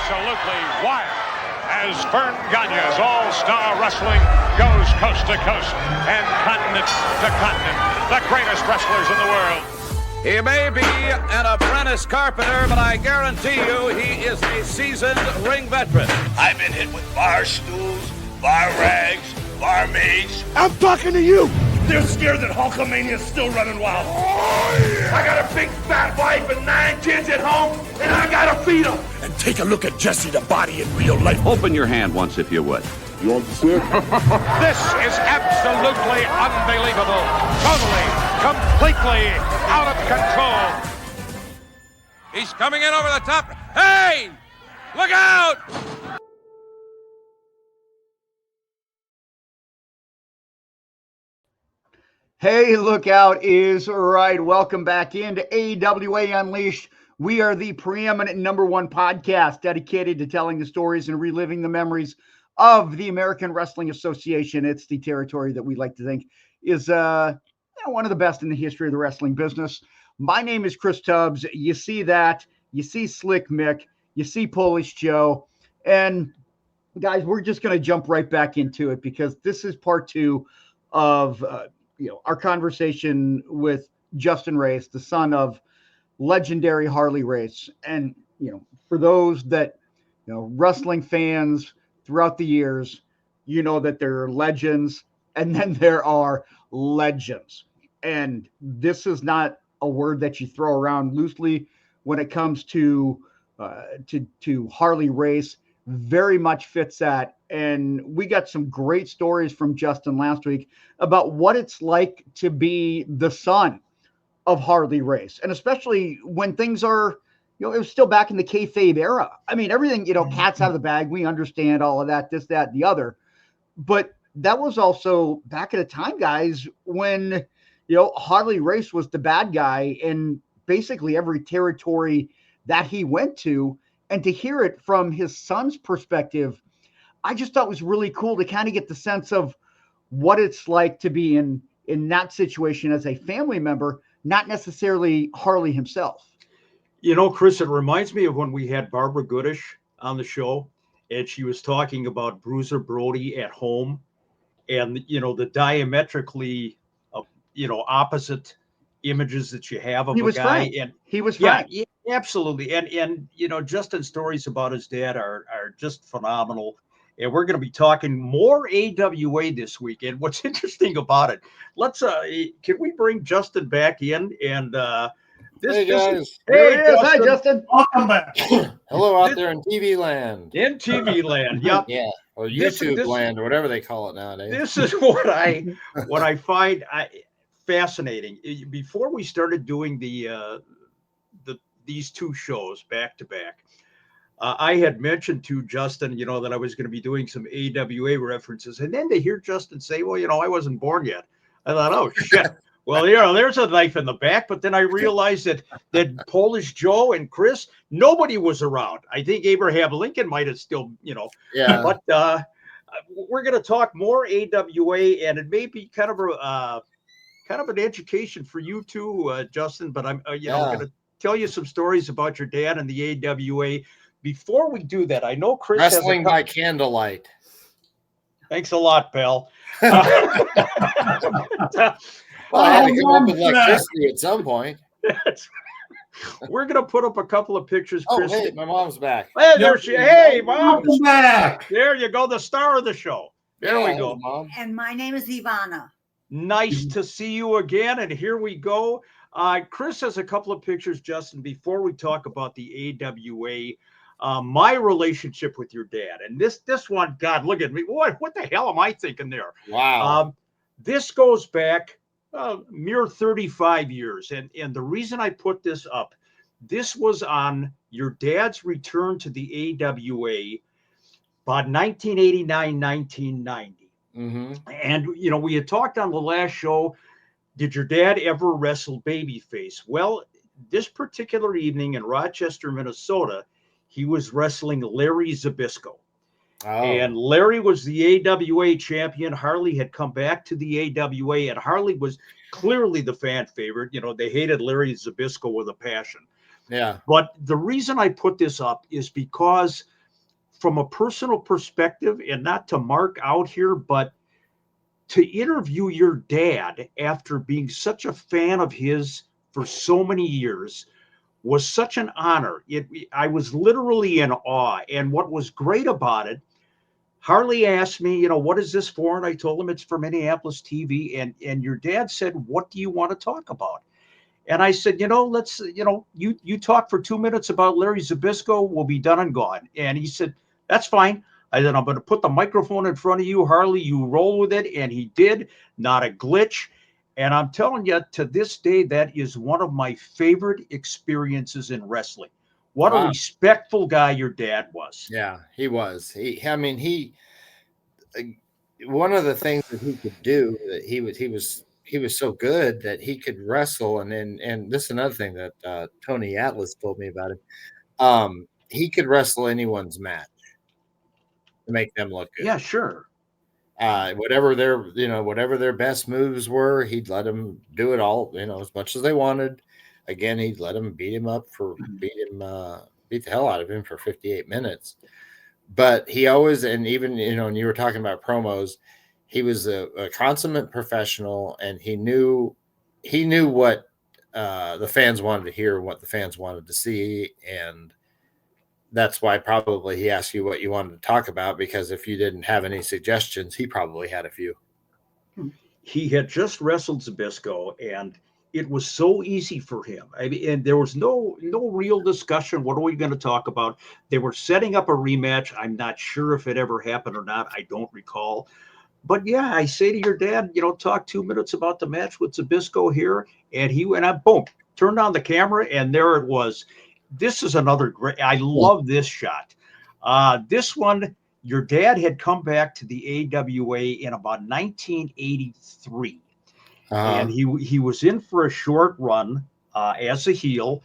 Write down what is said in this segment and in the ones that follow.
absolutely wild as Vern Gagne's All-Star Wrestling goes coast to coast and continent to continent. The greatest wrestlers in the world. He may be an apprentice carpenter, but I guarantee you he is a seasoned ring veteran. I've been hit with bar stools, bar rags, barmaids. I'm talking to you. They're scared that Hulkamania's still running wild. Oh, yeah. I got a big fat wife and 9 kids at home, and I gotta feed them. And take a look at Jesse the Body in real life. Open your hand once, if you would. You want to see it? This is absolutely unbelievable. Totally, completely out of control. He's coming in over the top. Hey! Look out! Hey, look out is right. Welcome back into AWA Unleashed. We are the preeminent #1 podcast dedicated to telling the stories and reliving the memories of the American Wrestling Association. It's the territory that we like to think is one of the best in the history of the wrestling business. My name is Chris Tubbs. You see that. You see Slick Mick. You see Polish Joe. And guys, we're just going to jump right back into it because this is part 2 of our conversation with Justin Race, the son of legendary Harley Race. And, for those that, wrestling fans throughout the years, that there are legends and then there are legends. And this is not a word that you throw around loosely when it comes to Harley Race. Very much fits that. And we got some great stories from Justin last week about what it's like to be the son of Harley Race. And especially when things are, it was still back in the kayfabe era. I mean, everything, cat's out of the bag. We understand all of that, this, that, the other. But that was also back at a time, guys, when, Harley Race was the bad guy in basically every territory that he went to. And to hear it from his son's perspective, I just thought was really cool to kind of get the sense of what it's like to be in that situation as a family member, not necessarily Harley himself. Chris, it reminds me of when we had Barbara Goodish on the show, and she was talking about Bruiser Brody at home and, the diametrically, opposite images that you have of a guy. Frank. And he was Frank. Yeah, absolutely. And Justin's stories about his dad are just phenomenal. And we're going to be talking more AWA this weekend. What's interesting about it, let's can we bring Justin back in? And hey guys. Hi, Justin. Welcome back. Hello out there in TV land. In TV land, yep. Yeah, or YouTube land, or whatever they call it nowadays. This is what I find fascinating. Before we started doing these two shows back to back, I had mentioned to Justin, that I was going to be doing some AWA references, and then to hear Justin say, "Well, I wasn't born yet," I thought, "Oh shit." Well, there's a knife in the back, but then I realized that Polish Joe and Chris, nobody was around. I think Abraham Lincoln might have still, Yeah. But we're going to talk more AWA, and it may be kind of an education for you too, Justin. But I'm, going to tell you some stories about your dad and the AWA. Before we do that, I know Chris wrestling by candlelight. Thanks a lot, pal. Well, I had to come up with electricity at some point. We're going to put up a couple of pictures, Chris. Oh, hey, my mom's back. Hey, there she is. Hey, Mom. Welcome back. There you go, the star of the show. There we go. Mom. And my name is Ivana. Nice to see you again, and here we go. Chris has a couple of pictures, Justin, before we talk about the AWA. My relationship with your dad. And this one, God, look at me. What the hell am I thinking there? Wow. This goes back mere 35 years. And the reason I put this up, this was on your dad's return to the AWA about 1989, 1990. Mm-hmm. And, we had talked on the last show, did your dad ever wrestle babyface? Well, this particular evening in Rochester, Minnesota, he was wrestling Larry Zbyszko. Oh. And Larry was the AWA champion. Harley had come back to the AWA, and Harley was clearly the fan favorite. They hated Larry Zbyszko with a passion. Yeah. But the reason I put this up is because from a personal perspective, and not to mark out here, but to interview your dad after being such a fan of his for so many years was such an honor. I was literally in awe. And what was great about it, Harley asked me, what is this for? And I told him it's for Minneapolis TV. And your dad said, what do you want to talk about? And I said, let's, you talk for 2 minutes about Larry Zbyszko, we'll be done and gone. And he said, that's fine. I said, I'm going to put the microphone in front of you, Harley, you roll with it. And he did, not a glitch. And I'm telling you, to this day, that is one of my favorite experiences in wrestling. What a respectful guy your dad was. Yeah, he was. One of the things that he could do, that he was so good that he could wrestle. And this is another thing that Tony Atlas told me about him. He could wrestle anyone's match to make them look good. Yeah, sure. Whatever their best moves were, he'd let them do it all, as much as they wanted. Again, he'd let them beat the hell out of him for 58 minutes. But he always, and even, when you were talking about promos, he was a consummate professional, and he knew what the fans wanted to hear, what the fans wanted to see. And that's why probably he asked you what you wanted to talk about, because if you didn't have any suggestions, he probably had a few. He had just wrestled Zbyszko, and it was so easy for him. And there was no real discussion. What are we going to talk about? They were setting up a rematch. I'm not sure if it ever happened or not. I don't recall. But yeah, I say to your dad, talk 2 minutes about the match with Zbyszko here. And he went up, boom, turned on the camera, and there it was. This is another great, I love this shot. This one, your dad had come back to the AWA in about 1983. And he was in for a short run as a heel.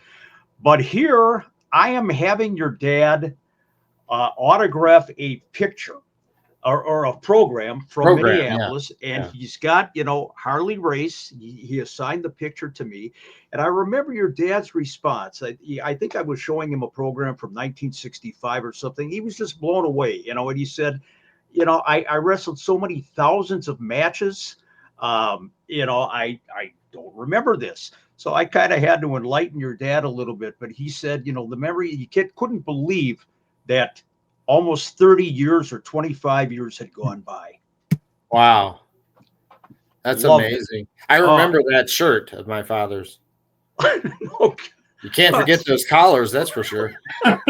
But here I am having your dad autograph a picture or a program from Minneapolis. And he's got, Harley Race. He assigned the picture to me. And I remember your dad's response. I think I was showing him a program from 1965 or something. He was just blown away, and he said, I wrestled so many thousands of matches. I don't remember this. So I kind of had to enlighten your dad a little bit, but he said, the memory, he couldn't believe that almost 30 years or 25 years had gone by. Wow. That's amazing. I remember that shirt of my father's. Okay. You can't forget those collars, that's for sure. The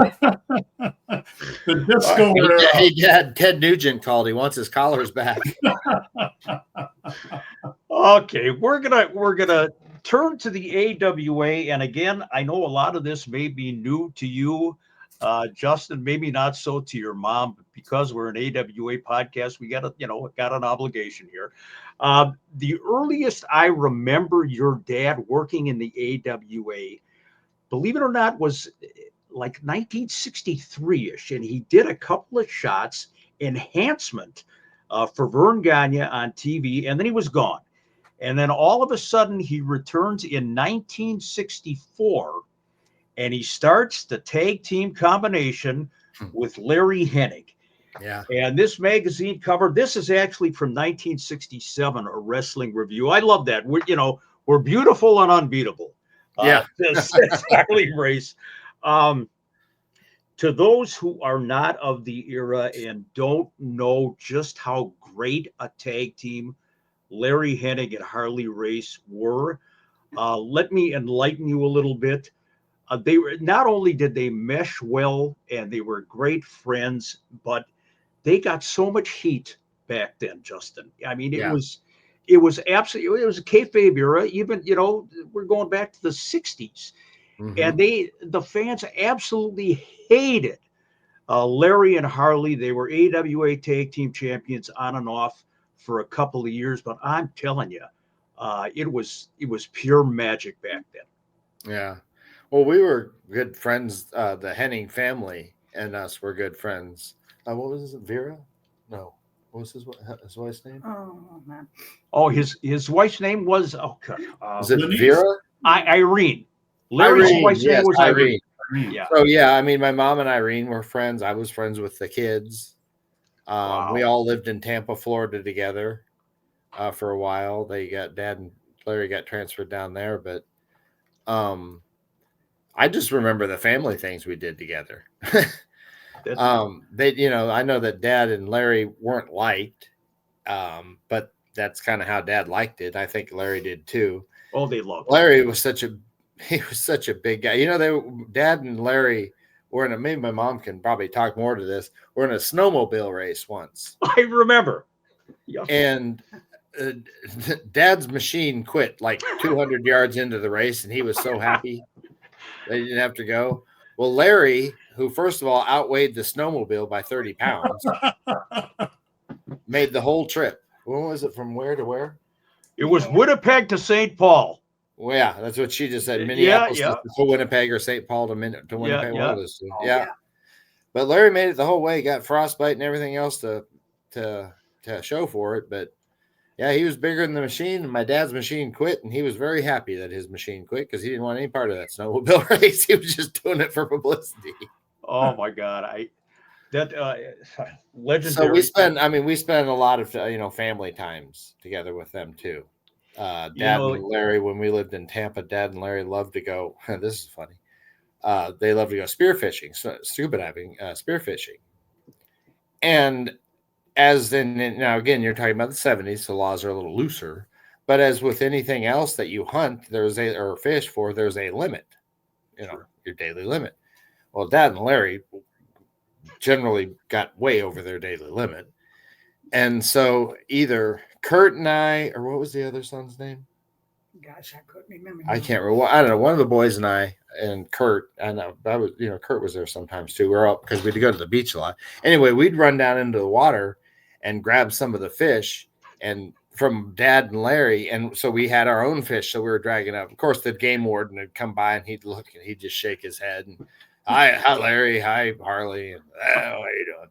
disco era. Hey, Dad, Ted Nugent called. He wants his collars back. Okay, we're gonna turn to the AWA, and again, I know a lot of this may be new to you, Justin. Maybe not so to your mom, but because we're an AWA podcast, we got an obligation here. The earliest I remember your dad working in the AWA, believe it or not, was like 1963-ish, and he did a couple of shots, enhancement for Vern Gagne on TV, and then he was gone. And then all of a sudden, he returns in 1964, and he starts the tag team combination with Larry Hennig. Yeah. And this magazine cover, this is actually from 1967, a wrestling review. I love that. We're beautiful and unbeatable. Yeah. This Harley Race. To those who are not of the era and don't know just how great a tag team Larry Hennig and Harley Race were, let me enlighten you a little bit. They were, not only did they mesh well and they were great friends, but they got so much heat back then, Justin. I mean, it was absolutely, it was a kayfabe era. Even, we're going back to the 60s. Mm-hmm. And the fans absolutely hated Larry and Harley. They were AWA tag team champions on and off for a couple of years, but I'm telling you, it was pure magic back then. Yeah. Well, we were good friends. The Hennig family and us were good friends. What was it, Vera? No. What was his wife's name? Oh, man. Oh, his wife's name was, was it Vera? Irene. Larry's wife's name was Irene. Yeah. So yeah, I mean, my mom and Irene were friends. I was friends with the kids. Wow. We all lived in Tampa, Florida together for a while. Dad and Larry got transferred down there, but I just remember the family things we did together. I know that Dad and Larry weren't liked, but that's kind of how Dad liked it. I think Larry did too. Oh, they loved Larry was such a big guy. Dad and Larry were in maybe my mom can probably talk more to this. We're in a snowmobile race once. I remember. Yep. And Dad's machine quit like 200 yards into the race, and he was so happy they didn't have to go. Well, Larry, who first of all outweighed the snowmobile by 30 pounds, made the whole trip. When was it? From where to where? It was Winnipeg to St. Paul. Well, yeah, that's what she just said. Minneapolis to Winnipeg or St. Paul to Winnipeg. Yeah. But Larry made it the whole way. Got frostbite and everything else to show for it. But yeah, he was bigger than the machine. And my dad's machine quit, and he was very happy that his machine quit because he didn't want any part of that snowmobile race. He was just doing it for publicity. Oh my God, legendary. So we spend a lot of family times together with them too. Dad and Larry, when we lived in Tampa, Dad and Larry loved to go. This is funny. They love to go spearfishing, scuba diving, spearfishing. And now again, you're talking about the 70s, so laws are a little looser. But as with anything else that you hunt, there's a limit, your daily limit. Well, Dad and Larry generally got way over their daily limit. And so either Kurt and I, or what was the other son's name? Gosh, I couldn't remember. I can't remember. I don't know. One of the boys and I and Kurt, I know that was, Kurt was there sometimes too. We're up because we'd go to the beach a lot. Anyway, we'd run down into the water and grab some of the fish and from Dad and Larry. And so we had our own fish. So we were dragging up. Of course, the game warden would come by and he'd look and he'd just shake his head. And hi, Larry. Hi, Harley. And, what are you doing?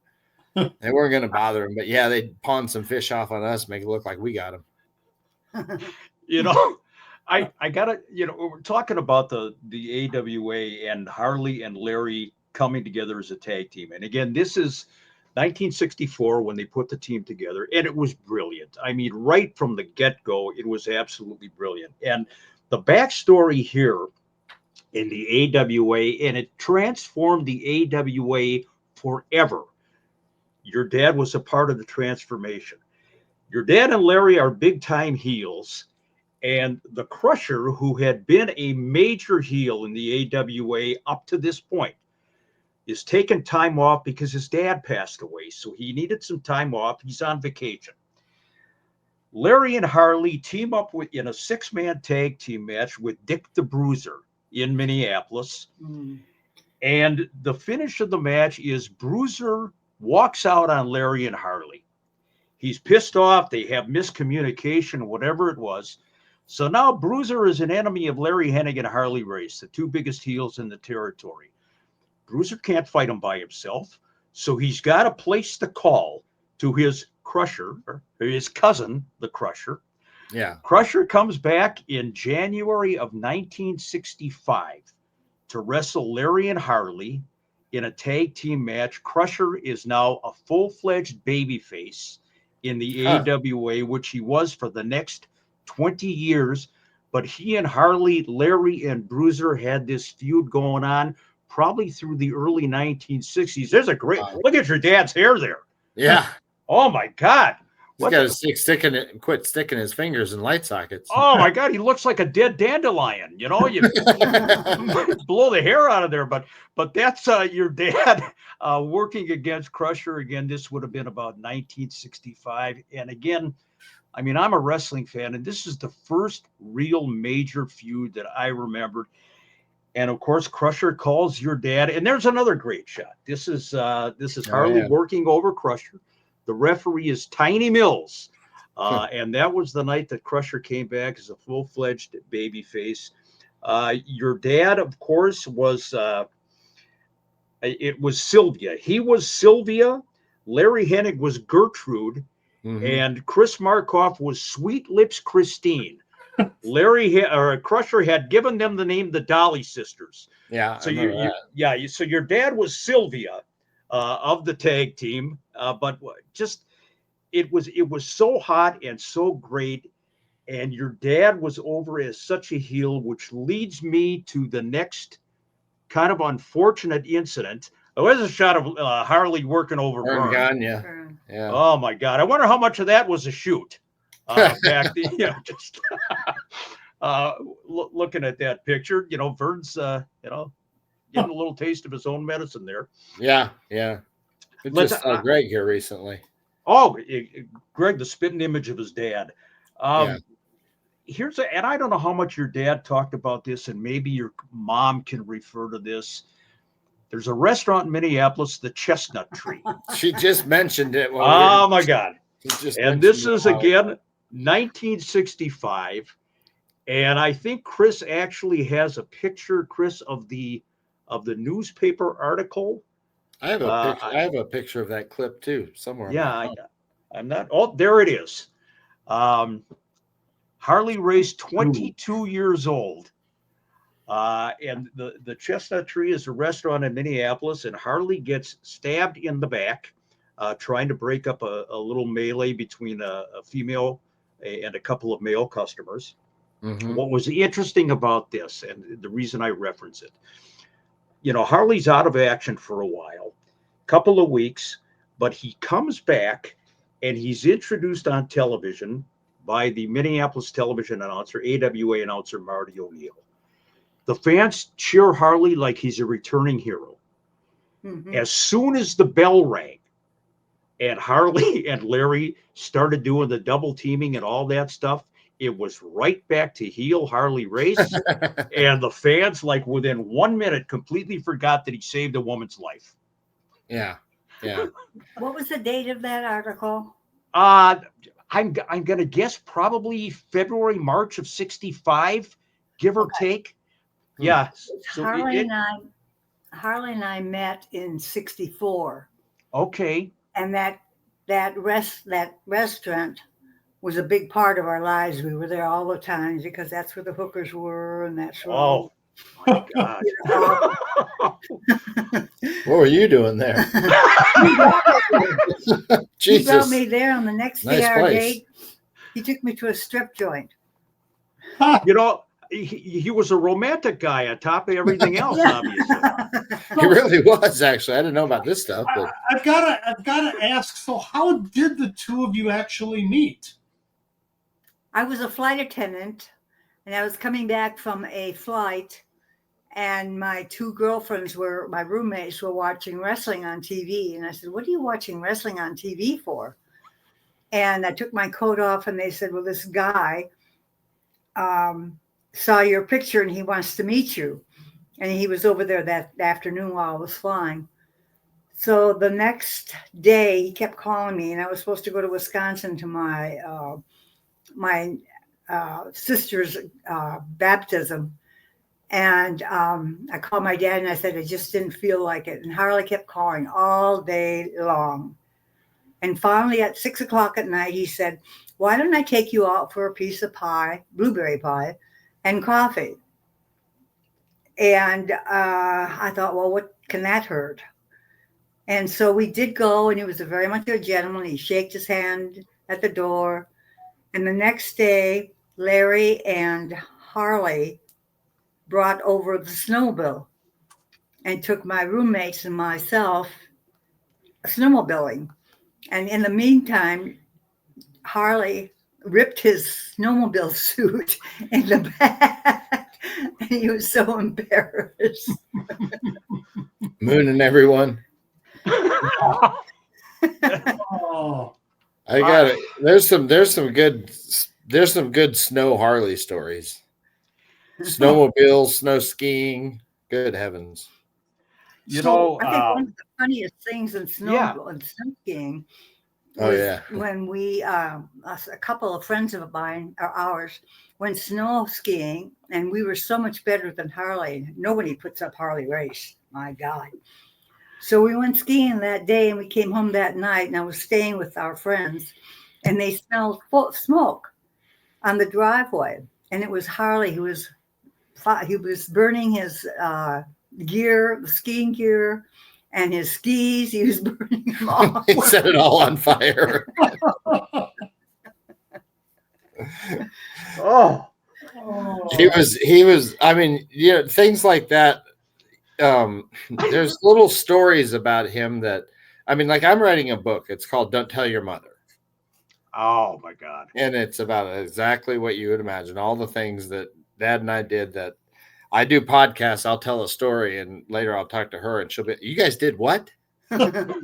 They weren't going to bother him, but yeah, they'd pawn some fish off on us, make it look like we got him. I gotta, we're talking about the AWA and Harley and Larry coming together as a tag team. And again, this is 1964 when they put the team together, and it was brilliant. I mean, right from the get-go, it was absolutely brilliant. And the backstory here in the AWA, and it transformed the AWA forever. Your dad was a part of the transformation. Your dad and Larry are big-time heels. And the Crusher, who had been a major heel in the AWA up to this point, is taking time off because his dad passed away. So he needed some time off. He's on vacation. Larry and Harley team up in a 6-man tag team match with Dick the Bruiser in Minneapolis. And the finish of the match is Bruiser walks out on Larry and Harley. He's pissed off. They have miscommunication, whatever it was. So now Bruiser is an enemy of Larry Hennig and Harley Race, the two biggest heels in the territory. Bruiser can't fight him by himself, so he's got a place to call to his Crusher, or his cousin, the Crusher. Yeah. Crusher comes back in January of 1965 to wrestle Larry and Harley in a tag team match. Crusher is now a full-fledged babyface in the AWA, which he was for the next 20 years. But he and Harley, Larry, and Bruiser had this feud going on probably through the early 1960s. There's a great look at your dad's hair there. Yeah. Oh my God. He's got to quit sticking his fingers in light sockets. Oh my God, he looks like a dead dandelion. You blow the hair out of there. But that's your dad working against Crusher. Again, this would have been about 1965. And again, I mean, I'm a wrestling fan, and this is the first real major feud that I remembered. And of course, Crusher calls your dad, and there's another great shot. This is Harley working over Crusher. The referee is Tiny Mills, and that was the night that Crusher came back as a full-fledged babyface. Your dad, of course, was Sylvia. He was Sylvia. Larry Hennig was Gertrude. Mm-hmm. And Chris Markoff was Sweet Lips Christine. Crusher had given them the name the Dolly Sisters. Yeah. So so your dad was Sylvia of the tag team, but just it was so hot and so great. And your dad was over as such a heel, which leads me to the next kind of unfortunate incident. There was a shot of Harley working over Vern. Gagne. Yeah. Oh my God! I wonder how much of that was a shoot. Back, just looking at that picture, Vern's, getting a little taste of his own medicine there. Yeah. We just saw Greg here recently. Oh, Greg, the spitting image of his dad. And I don't know how much your dad talked about this, and maybe your mom can refer to this. There's a restaurant in Minneapolis, the Chestnut Tree. She just mentioned it. Oh my God. And this is again 1965. And I think Chris actually has a picture, Chris, of the newspaper article. I have a picture. I have a picture of that clip too, somewhere. Yeah, I'm not. Oh, there it is. Harley Race, 22 years old. And the Chestnut Tree is a restaurant in Minneapolis, and Harley gets stabbed in the back, trying to break up a little melee between a female and a couple of male customers. Mm-hmm. What was interesting about this, and the reason I reference it, Harley's out of action for a while, couple of weeks, but he comes back and he's introduced on television by the Minneapolis television announcer, AWA announcer Marty O'Neill. The fans cheer Harley like he's a returning hero. Mm-hmm. As soon as the bell rang and Harley and Larry started doing the double teaming and all that stuff, it was right back to heel Harley Race. And the fans, like within 1 minute, completely forgot that he saved a woman's life. Yeah. What was the date of that article? I'm going to guess probably February, March of 65, give or take. Yeah. So Harley and I met in 64. Okay. And that restaurant was a big part of our lives. We were there all the time because that's where the hookers were, and that's where. Oh my God! What were you doing there? He brought me there on the next day our date. He took me to a strip joint. He was a romantic guy on top of everything else, obviously. He really was, actually. I didn't know about this stuff. But I've gotta ask. So, how did the two of you actually meet? I was a flight attendant, and I was coming back from a flight, and my two girlfriends my roommates were watching wrestling on TV. And I said, "What are you watching wrestling on TV for?" And I took my coat off, and they said, "Well, this guy saw your picture, and he wants to meet you." And he was over there that afternoon while I was flying. So the next day, he kept calling me, and I was supposed to go to Wisconsin to my sister's baptism. And I called my dad and I said, I just didn't feel like it. And Harley kept calling all day long. And finally at 6 o'clock at night, he said, why don't I take you out for a piece of pie, blueberry pie, and coffee? And I thought, well, what can that hurt? And so we did go, and he was very much a gentleman. He shook his hand at the door. And the next day, Larry and Harley brought over the snowmobile and took my roommates and myself snowmobiling. And in the meantime, Harley ripped his snowmobile suit in the back, and he was so embarrassed. Mooning everyone. Oh. I got it. There's some good snow Harley stories. Snowmobiles, snow skiing. Good heavens. I think one of the funniest things in snow skiing was when we a couple of friends of mine or ours went snow skiing, and we were so much better than Harley. Nobody puts up Harley Race. My God. So we went skiing that day, and we came home that night, and I was staying with our friends, and they smelled smoke on the driveway. and it was Harley who was burning his gear, the skiing gear, and his skis. He was burning them off. He set it all on fire. Oh, He was. I mean, things like that. There's little stories about him that, I mean, like I'm writing a book. It's called "Don't Tell Your Mother." oh my God. And it's about exactly what you would imagine. All the things that Dad and I did. That I do podcasts. I'll tell a story, and later I'll talk to her, and she'll be, "You guys did what?" I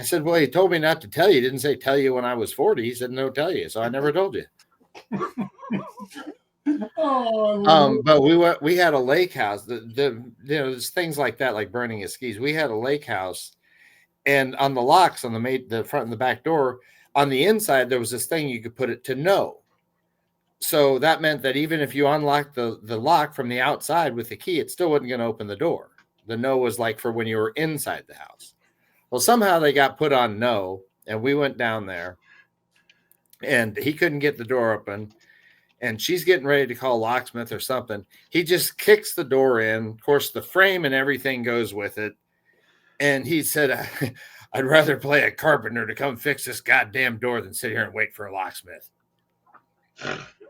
said, "Well, he told me not to tell you. He didn't say tell you when I was 40. He said no, tell you. So I never told you." But we had a lake house. There's things like that, like burning his skis. We had a lake house, and on the locks on the front and the back door, on the inside there was this thing you could put it to no. So that meant that even if you unlocked the lock from the outside with the key, it still wasn't going to open the door. The no was like for when you were inside the house. Well, somehow they got put on no, and we went down there, and he couldn't get the door open, and she's getting ready to call a locksmith or something. He just kicks the door in. Of course, the frame and everything goes with it. And he said, "I'd rather play a carpenter to come fix this goddamn door than sit here and wait for a locksmith."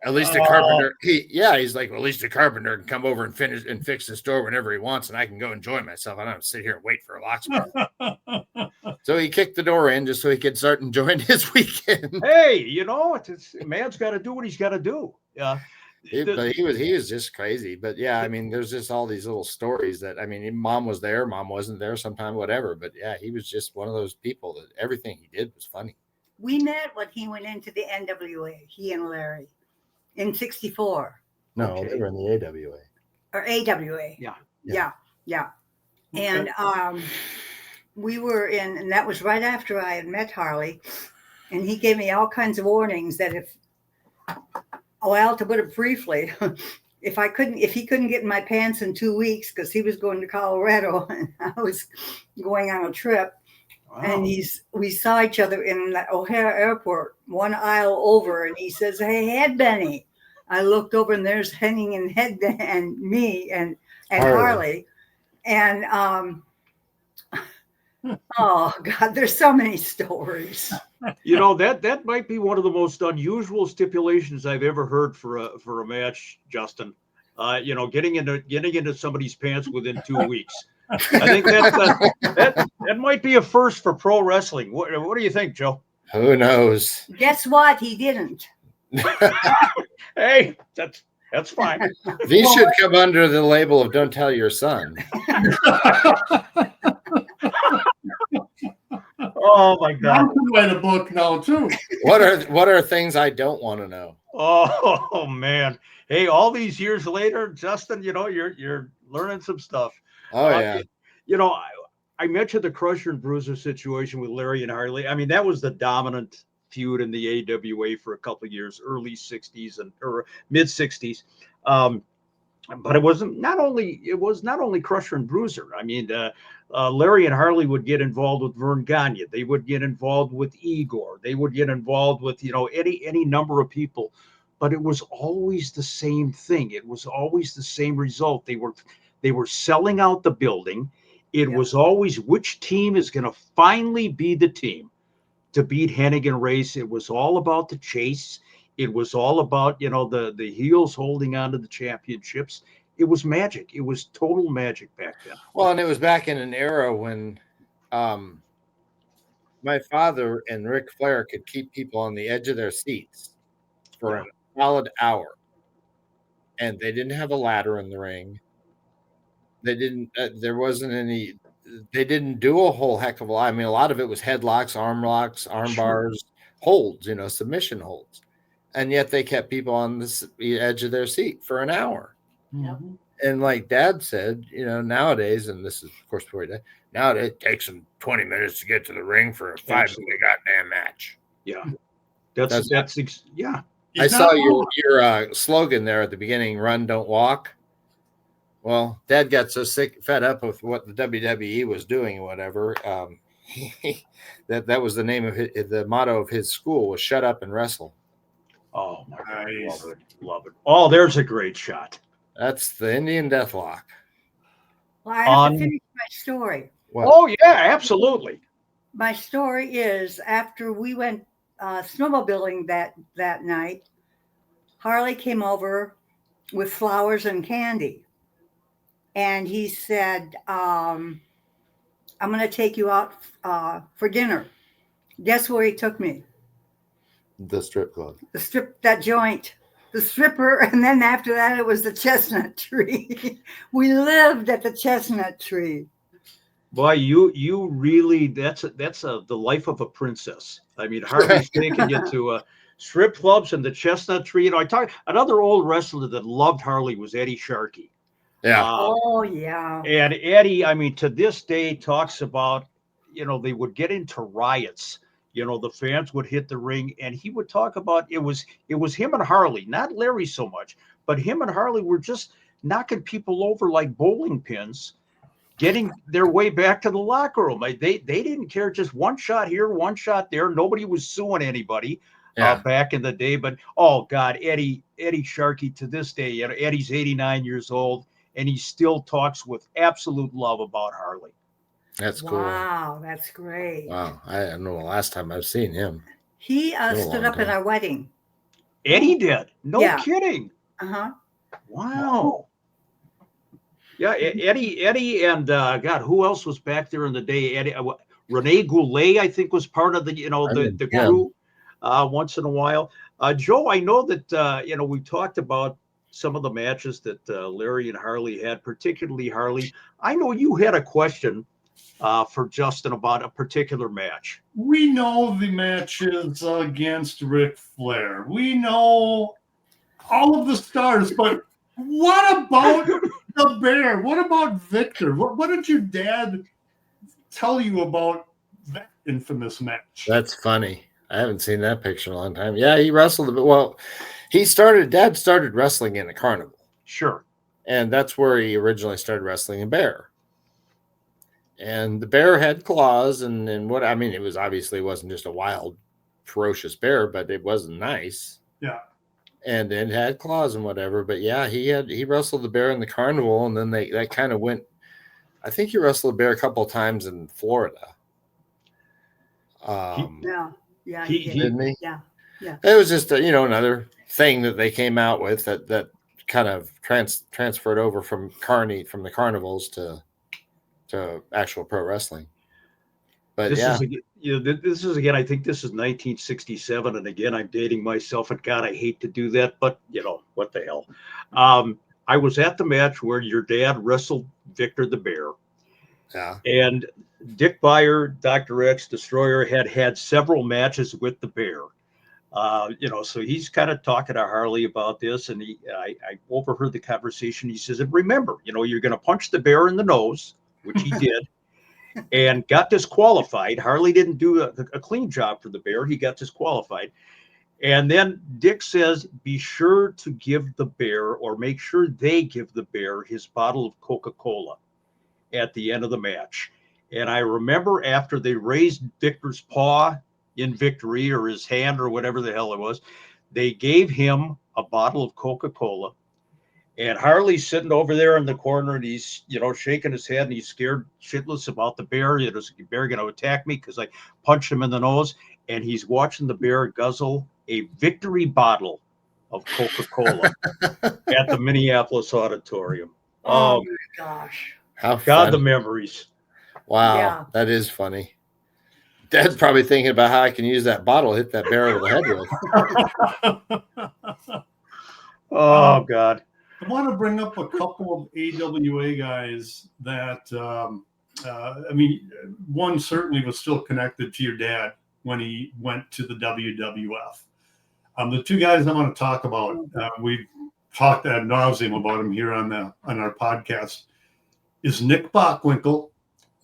At least a carpenter. He's like, well, at least a carpenter can come over and fix this door whenever he wants, and I can go enjoy myself. I don't have to sit here and wait for a locksmith. So he kicked the door in just so he could start enjoying his weekend. Hey, man's got to do what he's got to do. Yeah. But he was just crazy. But yeah, I mean, there's just all these little stories that, I mean, mom was there, mom wasn't there sometime, whatever. But yeah, he was just one of those people that everything he did was funny. We met when he went into the NWA, he and Larry, in 64. No, Okay. they were in the AWA. Or AWA. Yeah. And we were in, and that was right after I had met Harley. And he gave me all kinds of warnings that to put it briefly, if he couldn't get in my pants in 2 weeks because he was going to Colorado and I was going on a trip. Wow. And we saw each other in the O'Hare Airport, one aisle over, and he says, "Hey, Head Benny." I looked over and there's Hennig and Head and me and Harley. And oh God, there's so many stories. That might be one of the most unusual stipulations I've ever heard for a match, Justin. Getting into somebody's pants within 2 weeks. I think that might be a first for pro wrestling. What do you think, Joe? Who knows? Guess what? He didn't. Hey, that's fine. These should come under the label of "Don't Tell Your Son." Oh my God! I could write a book now too. What are things I don't want to know? Oh man! Hey, all these years later, Justin, you're learning some stuff. Oh yeah. I mentioned the Crusher and Bruiser situation with Larry and Harley. I mean, that was the dominant feud in the AWA for a couple of years, early 60s or mid 60s. But it was not only Crusher and Bruiser. I mean, Larry and Harley would get involved with Vern Gagne. They would get involved with Igor. They would get involved with, any number of people. But it was always the same thing. It was always the same result. They were selling out the building. It was always which team is going to finally be the team to beat Hennig and Race. It was all about the chase. It was all about, the heels holding on to the championships. It was magic. It was total magic back then. Well, and it was back in an era when my father and Ric Flair could keep people on the edge of their seats for a solid hour. And they didn't have a ladder in the ring. They didn't, they didn't do a whole heck of a lot. I mean, a lot of it was headlocks, arm locks, arm bars, holds, submission holds. And yet they kept people on the edge of their seat for an hour. Mm-hmm. And like Dad said, nowadays, and this is, of course, before he died, nowadays it takes them 20 minutes to get to the ring for a 5-minute goddamn match. Yeah. Yeah. I saw your slogan there at the beginning, "Run, don't walk." Well, Dad got so fed up with what the WWE was doing or whatever. That was the name of the motto of his school was "Shut up and wrestle." Oh my God, Nice. love it, love it. Oh, there's a great shot. That's the Indian Deathlock. Well, I have to finish my story. What? Oh yeah, absolutely. My story is after we went snowmobiling that night, Harley came over with flowers and candy. And he said, I'm going to take you out for dinner. Guess where he took me? The strip club. That joint, the stripper. And then after that, it was the Chestnut Tree. We lived at the Chestnut Tree. Boy, you really that's the life of a princess. I mean, Harley's taking you to strip clubs and the Chestnut Tree. You know, I talked another old wrestler that loved Harley was Eddie Sharkey. Yeah. Oh yeah. And Eddie, I mean, to this day talks about, you know, they would get into riots. You know, the fans would hit the ring, and he would talk about it was him and Harley, not Larry so much, but him and Harley were just knocking people over like bowling pins, getting their way back to the locker room. They didn't care, just one shot here, one shot there. Nobody was suing anybody back in the day. But oh God, Eddie Sharkey to this day, you know, Eddie's 89 years old, and he still talks with absolute love about Harley. That's cool. Wow, that's great. Wow, I don't know the last time I've seen him. He stood up at our wedding. Eddie did. No kidding. Uh-huh. Wow. Yeah, Eddie, and God, who else was back there in the day? Eddie, Rene Goulet, I think, was part of the the crew once in a while. Joe, I know that we talked about some of the matches that Larry and Harley had, particularly Harley. I know you had a question for Justin about a particular match. We know the matches against Ric Flair. We know all of the stars, but what about the Bear? What about Victor? What did your dad tell you about that infamous match? That's funny. I haven't seen that picture in a long time. Yeah, he wrestled a bit. Well, Dad started wrestling in a carnival. Sure. And that's where he originally started wrestling in Bear. And the bear had claws, and what I mean, it wasn't just a wild, ferocious bear, but it wasn't nice. Yeah. And it had claws and whatever. But yeah, he wrestled the bear in the carnival, and then that kind of went. I think he wrestled the bear a couple of times in Florida. Yeah, didn't he? Yeah. It was just another thing that they came out with that kind of transferred over from the carnivals to actual pro wrestling. But this is again, I think this is 1967, and again, I'm dating myself, and God, I hate to do that, but what the hell. I was at the match where your dad wrestled Victor the Bear. Yeah. And Dick Beyer, Dr. X, Destroyer had several matches with the Bear. So he's kind of talking to Harley about this, and I overheard the conversation. He says, and remember, you're going to punch the bear in the nose, which he did, and got disqualified. Harley didn't do a clean job for the bear. He got disqualified. And then Dick says, be sure to give the bear, or make sure they give the bear, his bottle of Coca-Cola at the end of the match. And I remember after they raised Victor's paw in victory, or his hand, or whatever the hell it was, they gave him a bottle of Coca-Cola. And Harley's sitting over there in the corner, and he's, shaking his head, and he's scared shitless about the bear. Is the bear going to attack me because I punched him in the nose? And he's watching the bear guzzle a victory bottle of Coca-Cola at the Minneapolis Auditorium. Oh my gosh. How God, funny. the memories. Wow, Yeah. That is funny. Dad's probably thinking about how I can use that bottle, hit that bear over the head with. Oh, God. I want to bring up a couple of AWA guys that, one certainly was still connected to your dad when he went to the WWF. The two guys I want to talk about, we've talked ad nauseum about him here on our podcast, is Nick Bockwinkel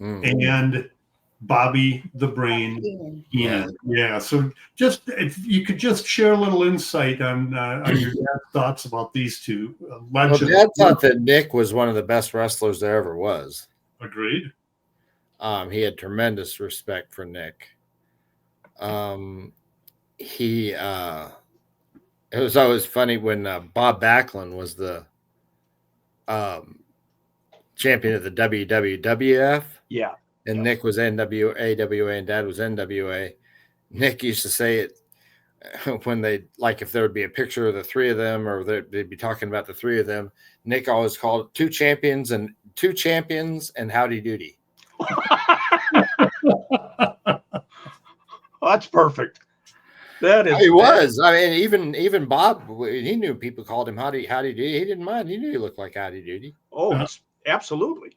and Bobby the Brain Heenan. Yeah. So just if you could just share a little insight on your dad's thoughts about these two legends. Well, Dad thought that Nick was one of the best wrestlers there ever was. Agreed. He had tremendous respect for Nick. He It was always funny when Bob Backlund was the champion of the WWF. Yeah. And Nick was AWA, and Dad was NWA. Nick used to say it when they, like, if there would be a picture of the three of them, or they'd be talking about the three of them. Nick always called it two champions and howdy doody. That's perfect. That is. He was. I mean, even Bob, he knew people called him howdy doody. He didn't mind. He knew he looked like howdy doody. Oh, absolutely.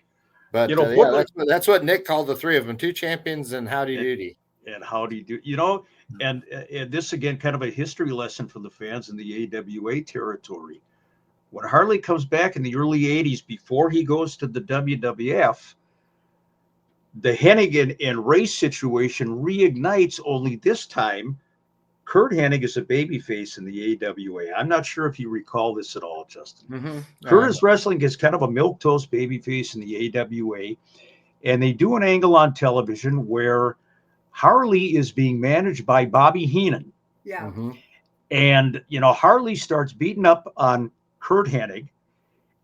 But yeah, that's what Nick called the three of them: two champions and howdy doody. And howdy do, and this again, kind of a history lesson for the fans in the AWA territory. When Harley comes back in the early 80s, before he goes to the WWF, the Hennig and Race situation reignites, only this time Curt Hennig is a babyface in the AWA. I'm not sure if you recall this at all, Justin. Mm-hmm. Curt is wrestling as kind of a milquetoast babyface in the AWA, and they do an angle on television where Harley is being managed by Bobby Heenan. Yeah. Mm-hmm. And, Harley starts beating up on Curt Hennig,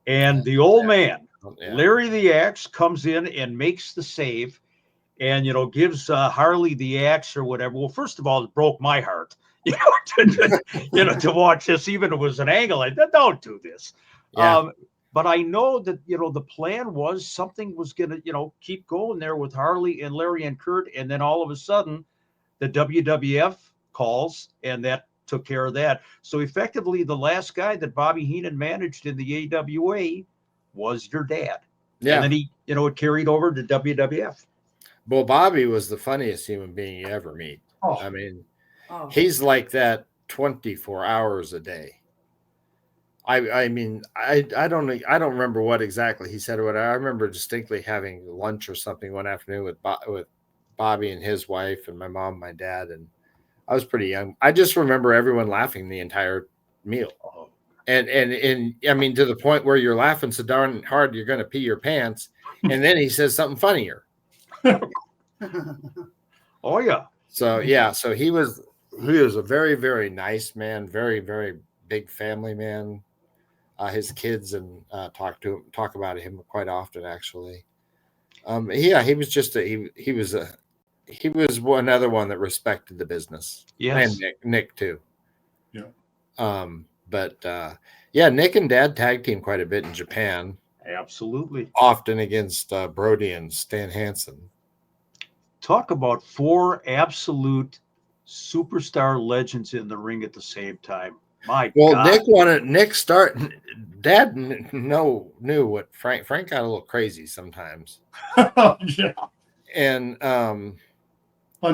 and the old man, Larry the Axe, comes in and makes the save and, gives Harley the axe or whatever. Well, first of all, it broke my heart, to watch this, even if it was an angle. I said, don't do this. Yeah. But I know that, the plan was something was going to, keep going there with Harley and Larry and Curt. And then all of a sudden, the WWF calls, and that took care of that. So effectively, the last guy that Bobby Heenan managed in the AWA was your dad. Yeah. And then he, it carried over to WWF. Well, Bobby was the funniest human being you ever meet. Oh. I mean, he's like that 24 hours a day. I mean, I don't remember what exactly he said or what. I remember distinctly having lunch or something one afternoon with Bobby and his wife and my mom, and my dad, and I was pretty young. I just remember everyone laughing the entire meal. And I mean, to the point where you're laughing so darn hard you're going to pee your pants, and then he says something funnier. Oh yeah. So yeah, so he was a very, very nice man, very, very big family man. His kids and talk about him quite often, actually. He was just he was another one that respected the business. Yes. And Nick too. Yeah. But Nick and Dad tag team quite a bit in Japan. Absolutely. Often against Brody and Stan Hansen. Talk about four absolute superstar legends in the ring at the same time. My God. Dad knew what Frank got a little crazy sometimes. Yeah. And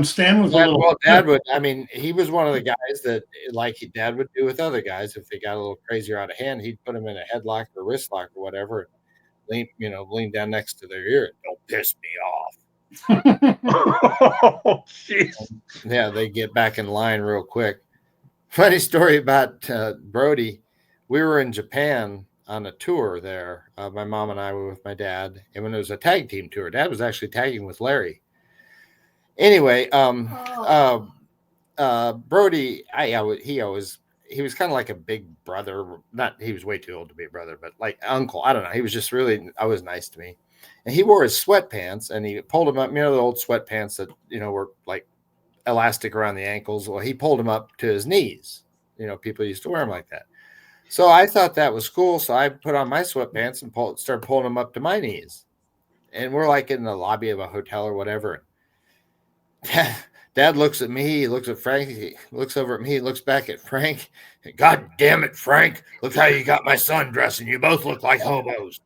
Stan was Dad would, I mean, he was one of the guys that, like Dad would do with other guys, if they got a little crazier out of hand, he'd put them in a headlock or wrist lock or whatever, lean down next to their ear. Don't piss me off. Oh, jeez. Yeah, they get back in line real quick. Funny story about Brody. We were in Japan on a tour there. My mom and I were with my dad, and when it was a tag team tour, Dad was actually tagging with Larry. Anyway, Brody, he was kind of like a big brother. Not, he was way too old to be a brother, but like uncle. I don't know. He was just really always nice to me. And he wore his sweatpants, and he pulled them up. The old sweatpants that were like elastic around the ankles. Well, he pulled them up to his knees. People used to wear them like that. So I thought that was cool. So I put on my sweatpants and started pulling them up to my knees. And we're like in the lobby of a hotel or whatever. Dad looks at me. He looks at Frank. He looks over at me. He looks back at Frank. God damn it, Frank. Look how you got my son dressing. You both look like hobos.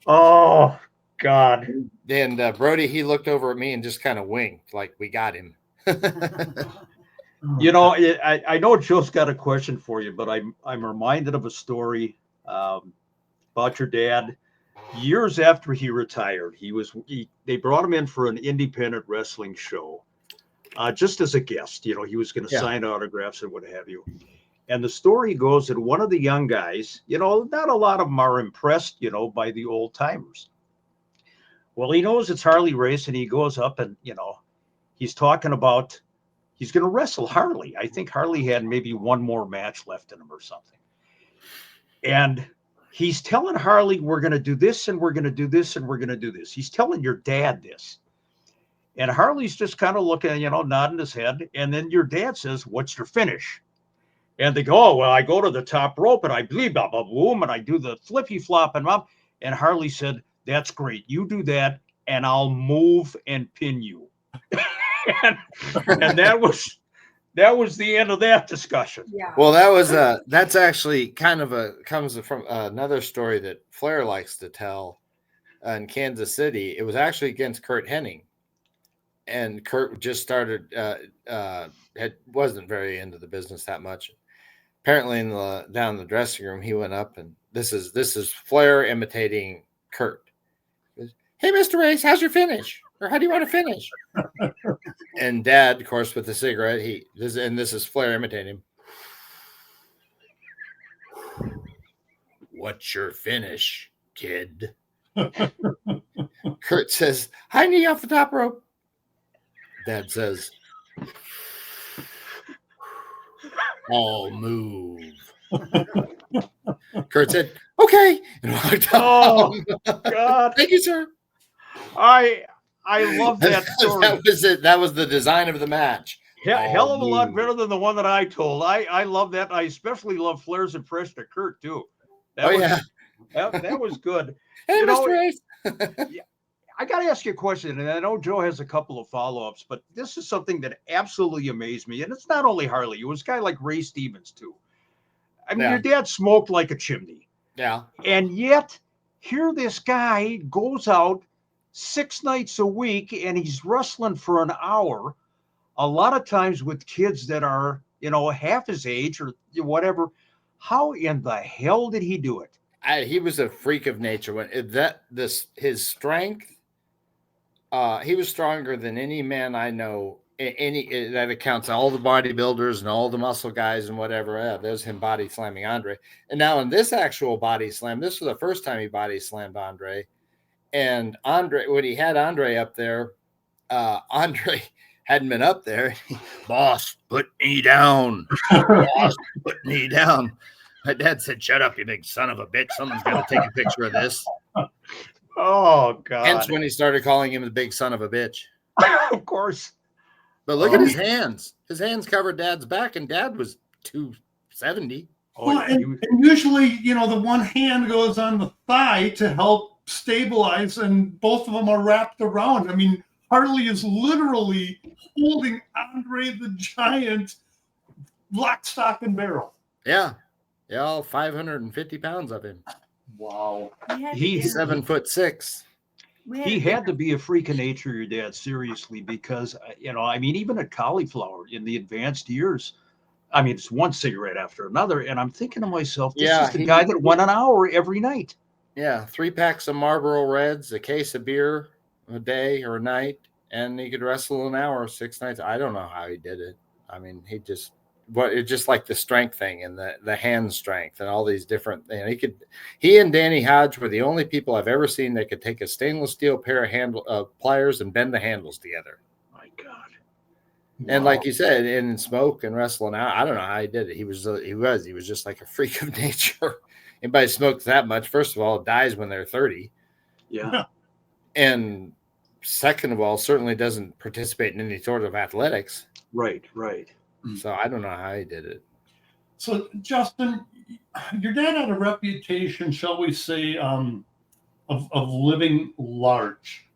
Oh, God. And Brody, he looked over at me and just kind of winked like we got him. I know Joe's got a question for you, but I'm reminded of a story about your dad. Years after he retired, they brought him in for an independent wrestling show, just as a guest. He was going to sign autographs and what have you. And the story goes that one of the young guys, not a lot of them are impressed, by the old timers. Well, he knows it's Harley Race, and he goes up and, he's talking about, he's going to wrestle Harley. I think Harley had maybe one more match left in him or something. And he's telling Harley, we're going to do this and we're going to do this and we're going to do this. He's telling your dad this. And Harley's just kind of looking, nodding his head. And then your dad says, what's your finish? And they go, oh, well, I go to the top rope and I bleed, blah, blah, boom, and I do the flippy flop and mom. And Harley said, that's great. You do that and I'll move and pin you. and that was the end of that discussion. Yeah. Well, that's actually comes from another story that Flair likes to tell in Kansas City. It was actually against Curt Hennig, and Curt just started wasn't very into the business that much. Apparently, down in the dressing room, he went up, and this is Flair imitating Curt. Hey, Mr. Race, how's your finish? Or how do you want to finish? And Dad, of course, with the cigarette, this is Flair imitating him. What's your finish, kid? Curt says, high knee off the top rope. Dad says, I'll move. Curt said, okay. And walked Oh, out. God. Thank you, sir. I love that story. That was it. That was the design of the match. Hell of a lot better than the one that I told. I love that. I especially love Flair's impression of Curt, too. That was good. Hey, Mr. Race. I got to ask you a question, and I know Joe has a couple of follow-ups, but this is something that absolutely amazed me, and it's not only Harley. It was a guy like Ray Stevens, too. I mean, your dad smoked like a chimney. Yeah. And yet, here this guy goes out 6 nights a week, and he's wrestling for an hour, a lot of times with kids that are, half his age or whatever. How in the hell did he do it? He was a freak of nature. His strength, he was stronger than any man I know. That accounts all the bodybuilders and all the muscle guys and whatever. There's him body slamming Andre. And now in this actual body slam, this was the first time he body slammed Andre. And Andre, when he had Andre up there, Andre hadn't been up there. Boss, put me down. Boss, put me down. My dad said, shut up, you big son of a bitch. Someone's got to take a picture of this. Oh, God. Hence when he started calling him the big son of a bitch. Of course. But look at his hands. His hands covered Dad's back, and Dad was 270. And usually, the one hand goes on the thigh to help stabilize, and both of them are wrapped around. I mean, Harley is literally holding Andre the Giant lock, stock, and barrel. Yeah. Yeah, all 550 pounds of him. Wow. He's 7'6". He had to be a freak of nature, your dad, seriously, because, even a cauliflower in the advanced years, it's one cigarette after another. And I'm thinking to myself, this is the guy that went an hour every night. Yeah, 3 packs of Marlboro Reds, a case of beer a day or a night, and he could wrestle an hour 6 nights. I don't know how he did it. It's just like the strength thing and the hand strength and all these different things. He and Danny Hodge were the only people I've ever seen that could take a stainless steel pair of pliers and bend the handles together. My God. And like you said, and smoke and wrestle now. I don't know how he did it. He was just like a freak of nature. Anybody smokes that much, first of all, dies when they're 30. Yeah. And second of all, certainly doesn't participate in any sort of athletics. Right. So I don't know how he did it. So, Justin, your dad had a reputation, shall we say, of living large.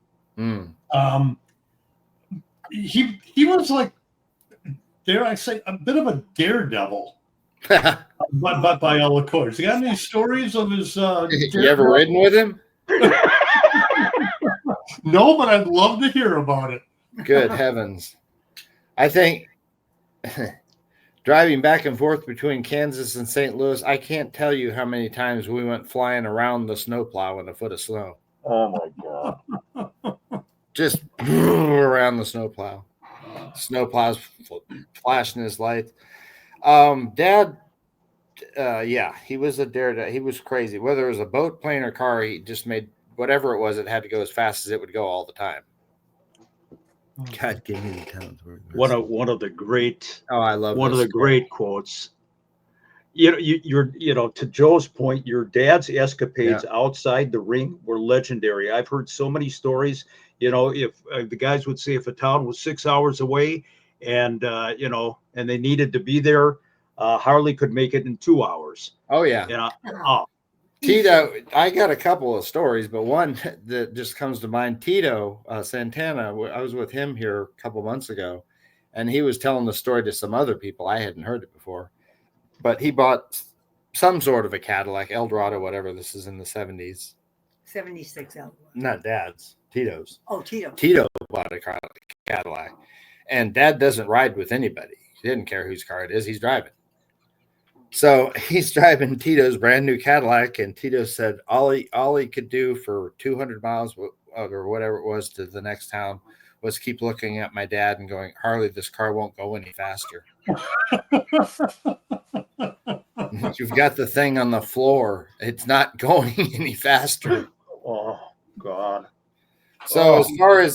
He was like, dare I say, a bit of a daredevil. but by all accords. You got any stories of his? You ever ridden with him? No, but I'd love to hear about it. Good heavens! I think driving back and forth between Kansas and St. Louis, I can't tell you how many times we went flying around the snowplow in a foot of snow. Oh my God! Just around the snowplow. Snowplow's flashing his lights. Dad, he was a daredevil. He was crazy. Whether it was a boat, plane, or car, he just made whatever it was. It had to go as fast as it would go all the time. God, give me the talent. One of the great. Oh, I love one of this the story. great quotes. You're to Joe's point, your dad's escapades outside the ring were legendary. I've heard so many stories. If the guys would say if a town was 6 hours away, and and they needed to be there, Harley could make it in 2 hours. Oh yeah. Tito, I got a couple of stories, but one that just comes to mind, Tito Santana, I was with him here a couple months ago, and he was telling the story to some other people. I hadn't heard it before, but he bought some sort of a Cadillac, Eldorado, whatever. This is in the 70s. 76 Eldorado. Not Dad's, Tito's. Oh, Tito. Tito bought a Cadillac, and Dad doesn't ride with anybody. He didn't care whose car it is. He's driving. So he's driving Tito's brand new Cadillac, and Tito said all he could do for 200 miles or whatever it was to the next town was keep looking at my dad and going, Harley, this car won't go any faster. You've got the thing on the floor. It's not going any faster. Oh, God. So as far as,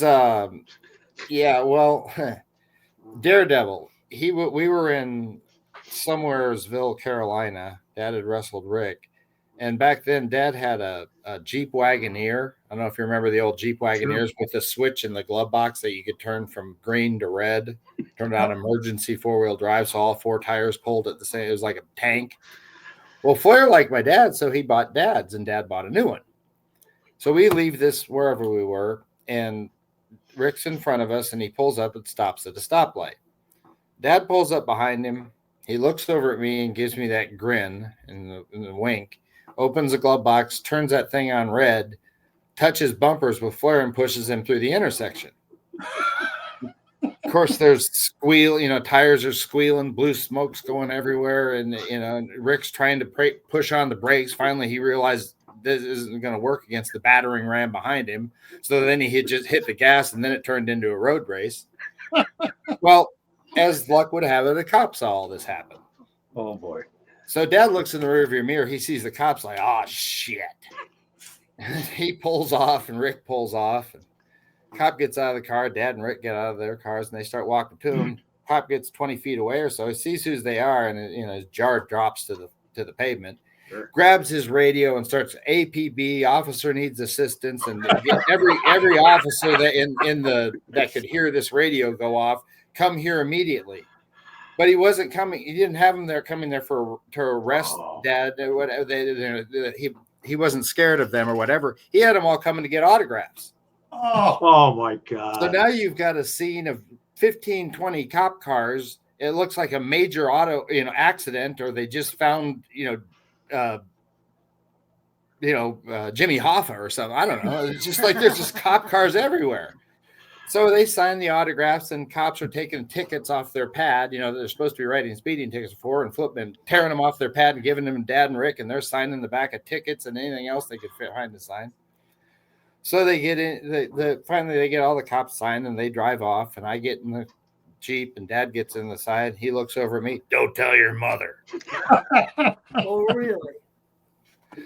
Daredevil, we were in Somewheresville, Carolina. Dad had wrestled Rick. And back then, Dad had a Jeep Wagoneer. I don't know if you remember the old Jeep Wagoneers with the switch in the glove box that you could turn from green to red, turn on emergency four-wheel drive, so all four tires pulled at the same. It was like a tank. Well, Flair liked my dad, so he bought Dad's, and Dad bought a new one. So we leave this wherever we were, and Rick's in front of us, and he pulls up and stops at a stoplight. Dad pulls up behind him. He looks over at me and gives me that grin and the wink, opens the glove box, turns that thing on red, touches bumpers with Flair, and pushes him through the intersection. Of course, there's squeal, tires are squealing, blue smoke's going everywhere, and Rick's trying to push on the brakes. Finally, he realized this isn't going to work against the battering ram behind him. So then he just hit the gas, and then it turned into a road race. Well, as luck would have it, the cops saw all this happen. Oh, boy. So Dad looks in the rearview mirror. He sees the cops like, oh, shit. He pulls off, and Rick pulls off. And cop gets out of the car. Dad and Rick get out of their cars, and they start walking to him. Cop gets 20 feet away or so. He sees who they are, and his jaw drops to the pavement. Sure. Grabs his radio and starts APB. Officer needs assistance, and every officer that could hear this radio go off, come here immediately. But he wasn't coming. He didn't have them there coming there to arrest Dad. He wasn't scared of them or whatever. He had them all coming to get autographs. Oh my God. So now you've got a scene of 15, 20 cop cars. It looks like a major accident, or they just found, Jimmy Hoffa or something. I don't know. It's just like there's just cop cars everywhere. So they sign the autographs, and cops are taking tickets off their pad. They're supposed to be writing speeding tickets for, and flipping and tearing them off their pad and giving them to Dad and Rick, and they're signing the back of tickets and anything else they could find to sign. So they get in. Finally, they get all the cops signed, and they drive off. And I get in the Jeep, and Dad gets in the side. He looks over at me. Don't tell your mother. Oh, really?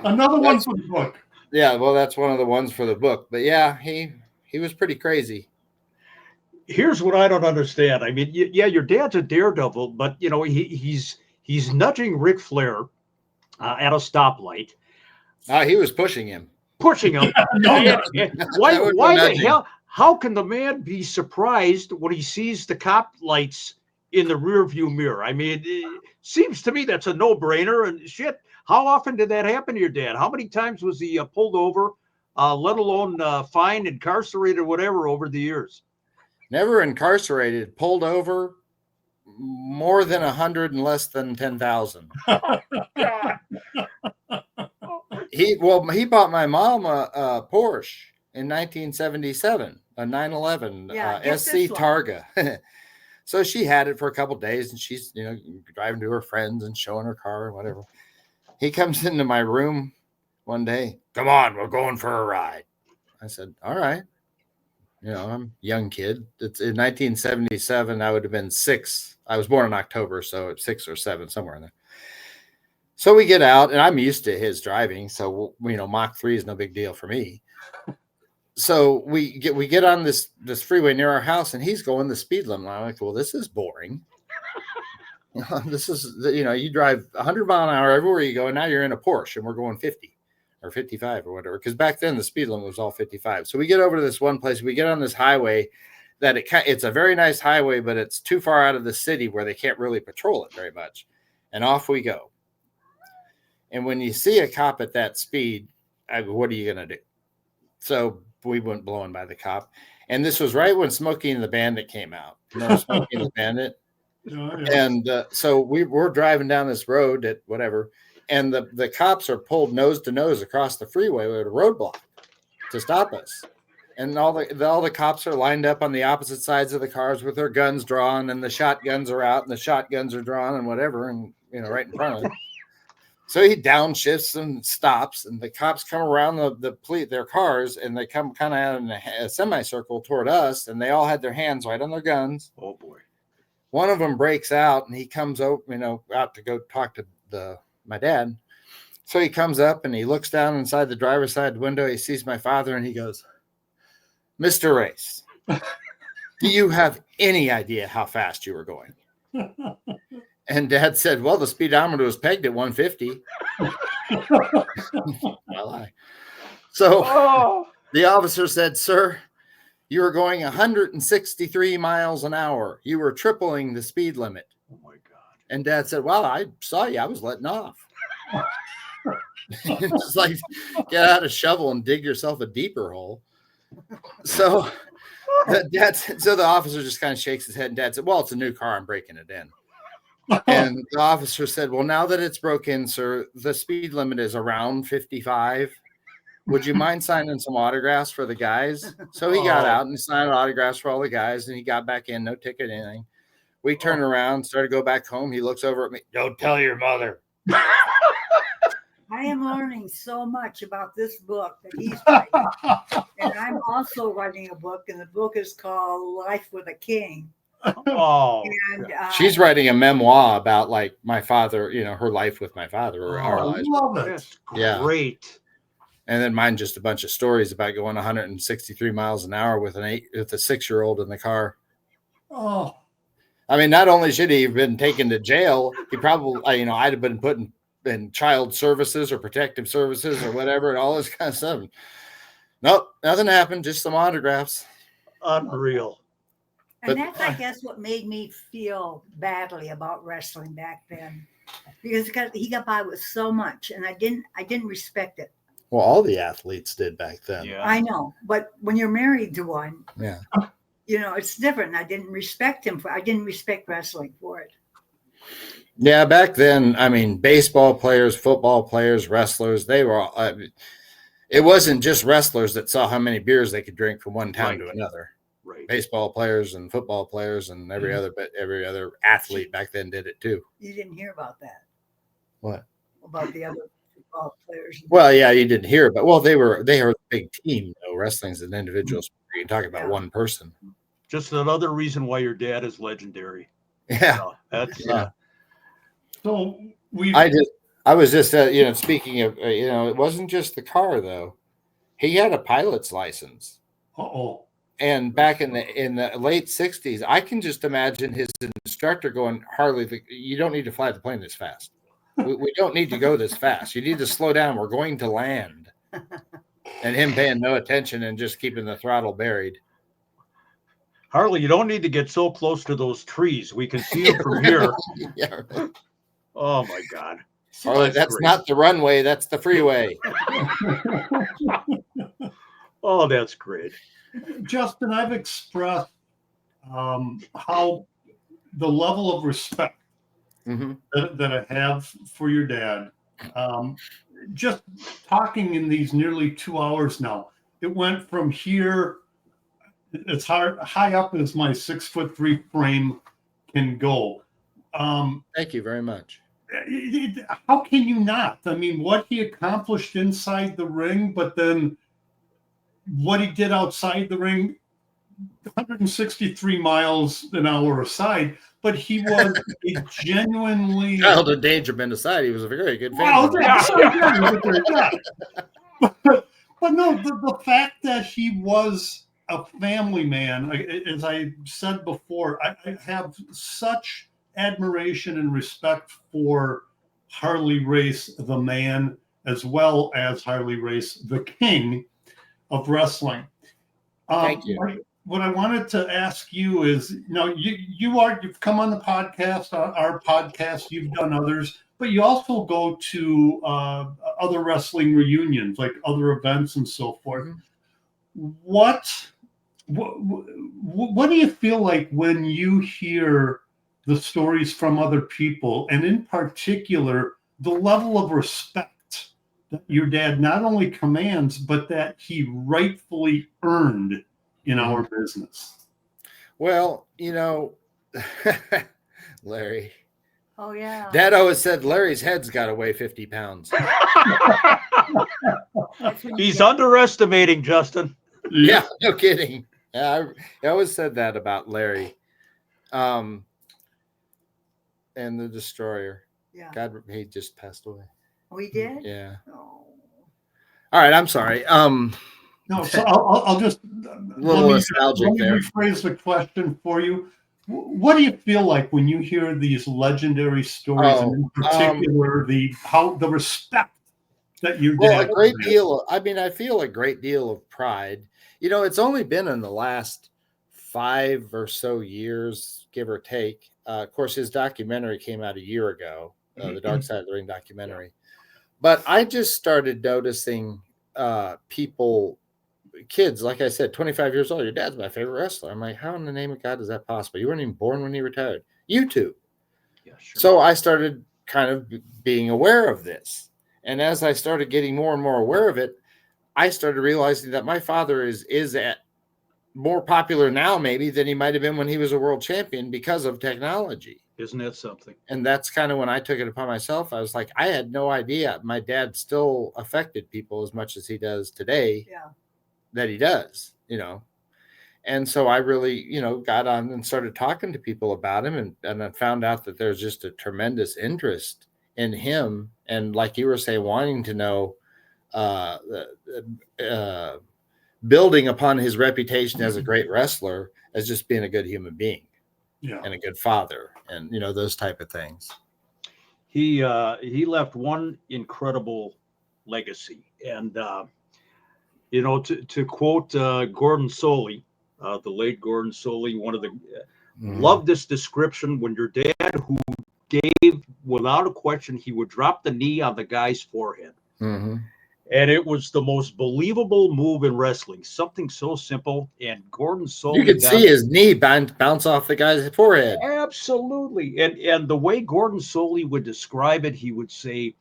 Another one for the book. Yeah, well, that's one of the ones for the book. But yeah, he was pretty crazy. Here's what I don't understand. I mean, yeah, your dad's a daredevil, but he's nudging Ric Flair at a stoplight. He was pushing him. Why the hell? How can the man be surprised when he sees the cop lights in the rearview mirror? I mean, it seems to me that's a no-brainer. And shit, how often did that happen to your dad? How many times was he pulled over, let alone fined, incarcerated, whatever, over the years? Never incarcerated, pulled over, more than 100 and less than 10,000. He bought my mom a Porsche in 1977, a 911 SC Targa. So she had it for a couple of days, and she's driving to her friends and showing her car and whatever. He comes into my room one day. Come on, we're going for a ride. I said, all right. I'm a young kid. It's in 1977. I would have been 6. I was born in October, so it's 6 or 7, somewhere in there. So we get out, and I'm used to his driving. So, Mach 3 is no big deal for me. So we get on this freeway near our house, and he's going the speed limit. I'm like, well, this is boring. This is, you drive 100 mile an hour everywhere you go, and now you're in a Porsche, and we're going 50 or 55 or whatever. Because back then the speed limit was all 55. So we get over to this one place. We get on this highway that it's a very nice highway, but it's too far out of the city where they can't really patrol it very much. And off we go. And when you see a cop at that speed, what are you going to do? So we went blowing by the cop. And this was right when Smokey and the Bandit came out. Smokey and the Bandit? Oh, yeah. And so we're driving down this road at whatever, and the cops are pulled nose to nose across the freeway with a roadblock to stop us. And all the cops are lined up on the opposite sides of the cars with their guns drawn, and the shotguns are out, and the shotguns are drawn, and whatever, and right in front of them. So he downshifts and stops, and the cops come around their cars, and they come kind of in a semicircle toward us, and they all had their hands right on their guns. Oh boy! One of them breaks out, and he comes out to go talk to my dad. So he comes up and he looks down inside the driver's side window. He sees my father, and he goes, "Mr. Race, do you have any idea how fast you were going?" And Dad said, "Well, the speedometer was pegged at 150. So the officer said, "Sir, you were going 163 miles an hour. You were tripling the speed limit." Oh my God. And Dad said, "Well, I saw you. I was letting off." It's like, get out a shovel and dig yourself a deeper hole. So the officer just kind of shakes his head, and Dad said, "Well, it's a new car. I'm breaking it in." And the officer said, "Well, now that it's broke in, sir, the speed limit is around 55. Would you mind signing some autographs for the guys?" So he got out and signed autographs for all the guys, and he got back in, no ticket, anything. We turned around, started to go back home. He looks over at me. "Don't tell your mother." I am learning so much about this book that he's writing. And I'm also writing a book, and the book is called Life with a King. Oh, and she's writing a memoir about like my father, her life with my father, or our lives. Love it. That's great. And then mine just a bunch of stories about going 163 miles an hour with a 6-year-old in the car. Oh, I mean, not only should he have been taken to jail, he probably, I'd have been put in child services or protective services or whatever, and all this kind of stuff. Nope, nothing happened. Just some autographs. Unreal. And that's, I guess, what made me feel badly about wrestling back then, because he got by with so much, and I didn't respect it. Well, all the athletes did back then. Yeah. I know, but when you're married to one, yeah, it's different. I didn't respect him I didn't respect wrestling for it. Yeah, back then, I mean, baseball players, football players, wrestlers, they were all, it wasn't just wrestlers that saw how many beers they could drink from one town to another. Right. Baseball players and football players and every other athlete back then did it too. You didn't hear about that. What? About the other football players? Well, yeah, you didn't hear, but they were a big team. Wrestling's an individual sport. You're talking about one person. Just another reason why your dad is legendary. Yeah, that's so I was just speaking of it wasn't just the car though. He had a pilot's license. And back in the late 60s, I can just imagine his instructor going, "Harley, you don't need to fly the plane this fast. We don't need to go this fast. You need to slow down. We're going to land." And him paying no attention and just keeping the throttle buried. "Harley, you don't need to get so close to those trees. We can see them from here." Yeah. Oh my God. Harley, that's not the runway. That's the freeway. Oh, that's great. Justin, I've expressed how the level of respect that I have for your dad. Just talking in these nearly 2 hours now, it went from here, it's high up as my 6'3" frame can go. Thank you very much. How can you not? I mean, what he accomplished inside the ring, but then what he did outside the ring, 163 miles an hour aside, but he was a genuinely child endangerment aside, he was a very good fan. Well, But no, the fact that he was a family man, as I said before, I have such admiration and respect for Harley Race, the man, as well as Harley Race, the king of wrestling. Thank you. What I wanted to ask you is, you've come on the podcast, our podcast, you've done others, but you also go to other wrestling reunions, like other events and so forth. Mm-hmm. What do you feel like when you hear the stories from other people, and in particular, the level of respect that your dad not only commands, but that he rightfully earned in our business? Well, Larry. Oh, yeah. Dad always said Larry's head's got to weigh 50 pounds. He's underestimating, Justin. Yeah, no kidding. Yeah, I always said that about Larry. And the Destroyer. Yeah. God, he just passed away. Oh, he did? Yeah. Oh. All right, I'm sorry. No, so I'll just nostalgic let me there. rephrase the question for you. What do you feel like when you hear these legendary stories, and in particular the respect that you get? Well, a great deal. I feel a great deal of pride. It's only been in the last 5 or so years, give or take. Of course, his documentary came out a year ago, the Dark Side of the Ring documentary. But I just started noticing people. Kids, like I said, 25 years old, your dad's my favorite wrestler. I'm like, how in the name of God is that possible? You weren't even born when he retired. YouTube. Yeah, sure. So I started kind of being aware of this. And as I started getting more and more aware of it, I started realizing that my father is more popular now maybe than he might have been when he was a world champion because of technology. Isn't that something? And that's kind of when I took it upon myself. I was like, I had no idea my dad still affected people as much as he does today. Yeah. That he does, and so I really, got on and started talking to people about him, and I found out that there's just a tremendous interest in him, and like you were saying, wanting to know, building upon his reputation as a great wrestler, as just being a good human being, and a good father, and those type of things. He left one incredible legacy, and to quote Gordon Soley, the late Gordon Soley, one of the loved this description when your dad, who gave without a question, he would drop the knee on the guy's forehead. Mm-hmm. And it was the most believable move in wrestling, something so simple. And Gordon Soley, you could see his knee bounce off the guy's forehead. Absolutely. And the way Gordon Soley would describe it, he would say,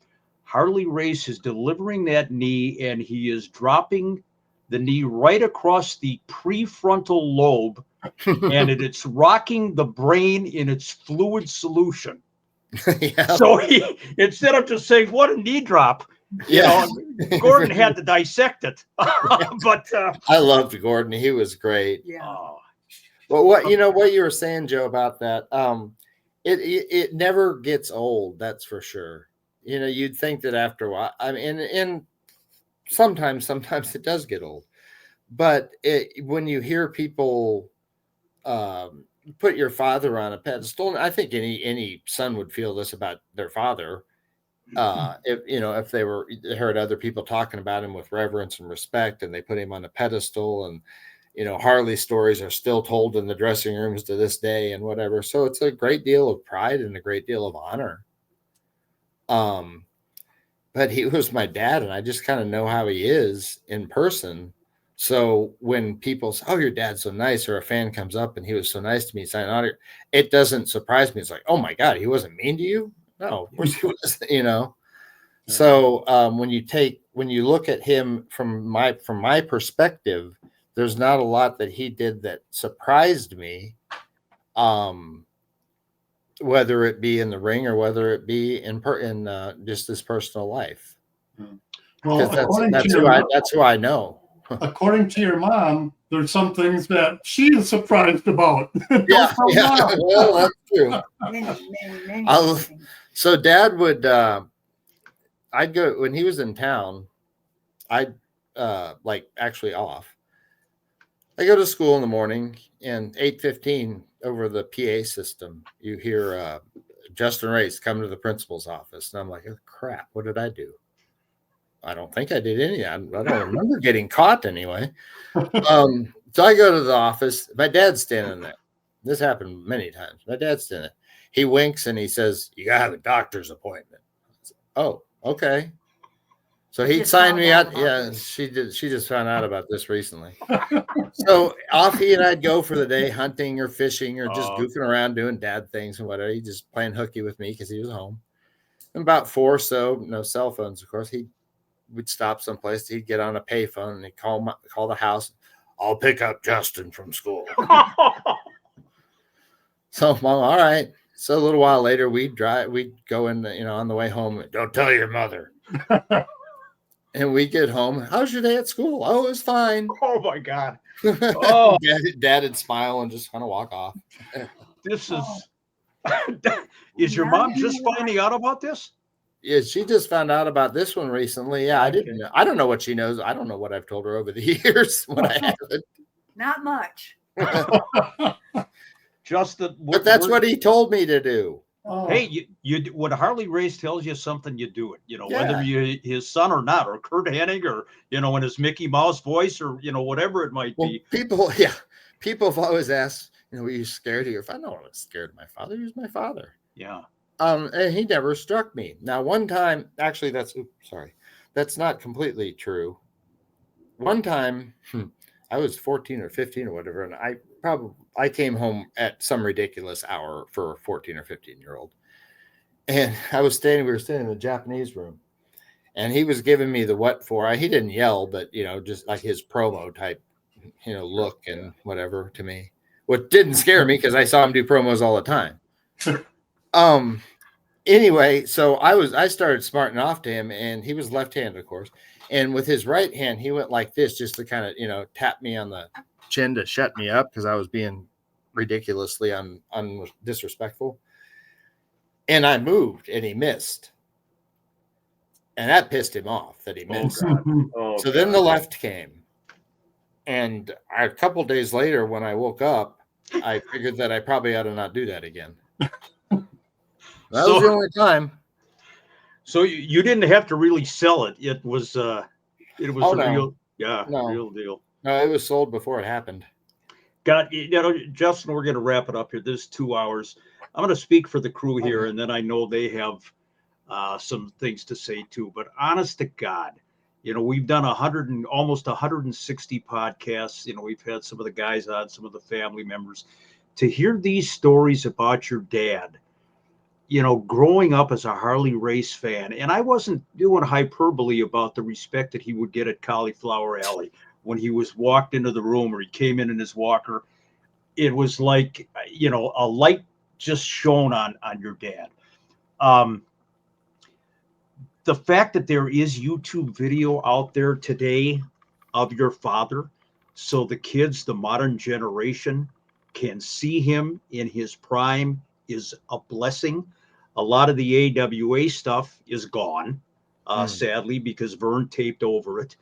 Harley Race is delivering that knee, and he is dropping the knee right across the prefrontal lobe, and it's rocking the brain in its fluid solution. Yeah. So he, instead of just saying, what a knee drop, Gordon had to dissect it. But I loved Gordon. He was great. Yeah. Well, what you were saying, Joe, about that, it never gets old. That's for sure. You'd think that after a while, and sometimes it does get old, but when you hear people put your father on a pedestal, and I think any son would feel this about their father, if they heard other people talking about him with reverence and respect, and they put him on a pedestal, and Harley stories are still told in the dressing rooms to this day and whatever. So it's a great deal of pride and a great deal of honor. But he was my dad, and I just kind of know how he is in person. So when people say, "Oh, your dad's so nice," or a fan comes up and he was so nice to me, sign an autograph, it doesn't surprise me. It's like, "Oh my God, he wasn't mean to you?" No, he wasn't, So when you look at him from my perspective, there's not a lot that he did that surprised me. Whether it be in the ring or whether it be in just his personal life. Well, that's who I know. According to your mom, there's some things that she is surprised about. Yeah. Well, that's true. Many. So Dad would, I'd go when he was in town. I'd like actually off. I go to school in the morning, and 8:15 over the PA system, you hear Justin Race come to the principal's office, and I'm like, oh, crap, what did I do? I don't think I did any. I don't remember getting caught anyway. So I go to the office. My dad's standing there. This happened many times. My dad's standing there. He winks and he says, "You got to have a doctor's appointment." Said, oh, okay. So he signed me out. Yeah, she did. She just found out about this recently. So off he and I'd go for the day, hunting or fishing or just goofing around doing dad things and whatever. He just playing hooky with me because he was home. And about 4 or so, no cell phones, of course. We'd stop someplace. He'd get on a payphone and he'd call the house. I'll pick up Justin from school. So, Mom, all right. So a little while later, we'd go in, on the way home. Don't tell your mother. And we get home. How's your day at school? Oh, it was fine. Oh my God. Oh, Dad would smile and just kind of walk off. This is your mom just finding out about this? Yeah, she just found out about this one recently. Yeah, I didn't know. I don't know what she knows. I don't know what I've told her over the years. What I haven't. Not much. Justin, but that's what he told me to do. Oh. Hey, you when Harley Race tells you something, you do it. Whether you're his son or not, or Kurt Hennig, or in his Mickey Mouse voice, or whatever it might be. People have always asked, were you scared of your father? No, I was scared of my father. He was my father. Yeah. And he never struck me. Now, one time, actually, that's not completely true. One time, I was 14 or 15 or whatever, and I came home at some ridiculous hour for a 14 or 15-year-old. And we were standing in the Japanese room, and he was giving me the what for. He didn't yell, but, just like his promo type, look and whatever to me. What didn't scare me because I saw him do promos all the time. Anyway, so I started smarting off to him, and he was left-handed, of course. And with his right hand, he went like this just to kind of, tap me on the chin to shut me up because I was being ridiculously disrespectful. And I moved, and he missed. And that pissed him off that he missed. So then the left came. And a couple days later, when I woke up, I figured that I probably ought to not do that again. That was the only time. So you didn't have to really sell it. It was real deal. No, it was sold before it happened. Justin, we're going to wrap it up here. This is 2 hours. I'm going to speak for the crew here, and then I know they have some things to say too. But honest to God, we've done almost 160 podcasts. We've had some of the guys on, some of the family members. To hear these stories about your dad, growing up as a Harley Race fan, and I wasn't doing hyperbole about the respect that he would get at Cauliflower Alley when he was walked into the room or he came in his walker. It was like, a light just shone on your dad. The fact that there is YouTube video out there today of your father, so the kids, the modern generation, can see him in his prime is a blessing. A lot of the AWA stuff is gone, sadly, because Vern taped over it.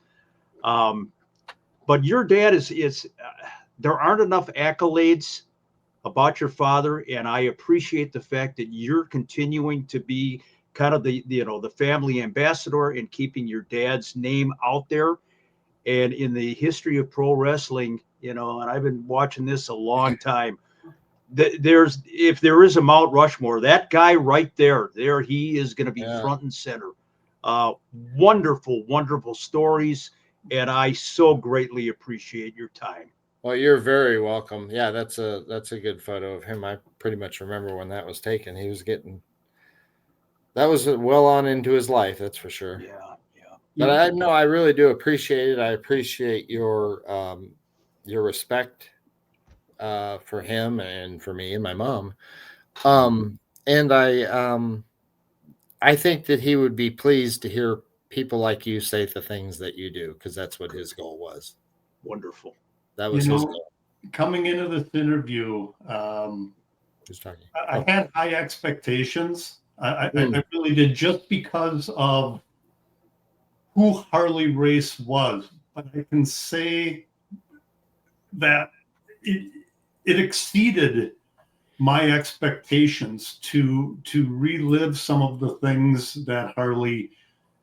But your dad is there aren't enough accolades about your father, and I appreciate the fact that you're continuing to be kind of the family ambassador and keeping your dad's name out there. And in the history of pro wrestling, and I've been watching this a long time. If there is a Mount Rushmore, that guy right there he is going to be front and center. Wonderful, wonderful stories, and I so greatly appreciate your time. Well, you're very welcome. Yeah, that's a good photo of him. I pretty much remember when that was taken. He was that was well on into his life, that's for sure. Yeah. But I really do appreciate it. I appreciate your respect for him and for me and my mom. And I think that he would be pleased to hear people like you say the things that you do, because that's what his goal was. Wonderful. That was his goal. Coming into this interview, Who's talking? I had high expectations. I really did, just because of who Harley Race was but I can say that it exceeded my expectations to relive some of the things that Harley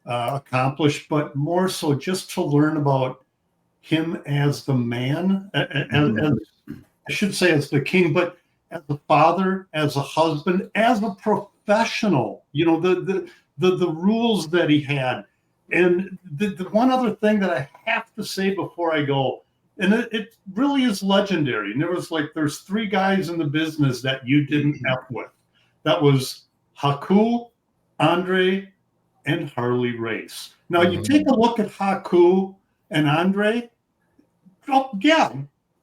accomplished, but more so just to learn about him as the man, as I should say as the king, but as a father, as a husband, as a professional. You know, the rules that he had. And the one other thing that I have to say before I go, and it really is legendary. And there's three guys in the business that you didn't F with. That was Haku, Andre, and Harley Race. Now you take a look at Haku and Andre. Oh yeah,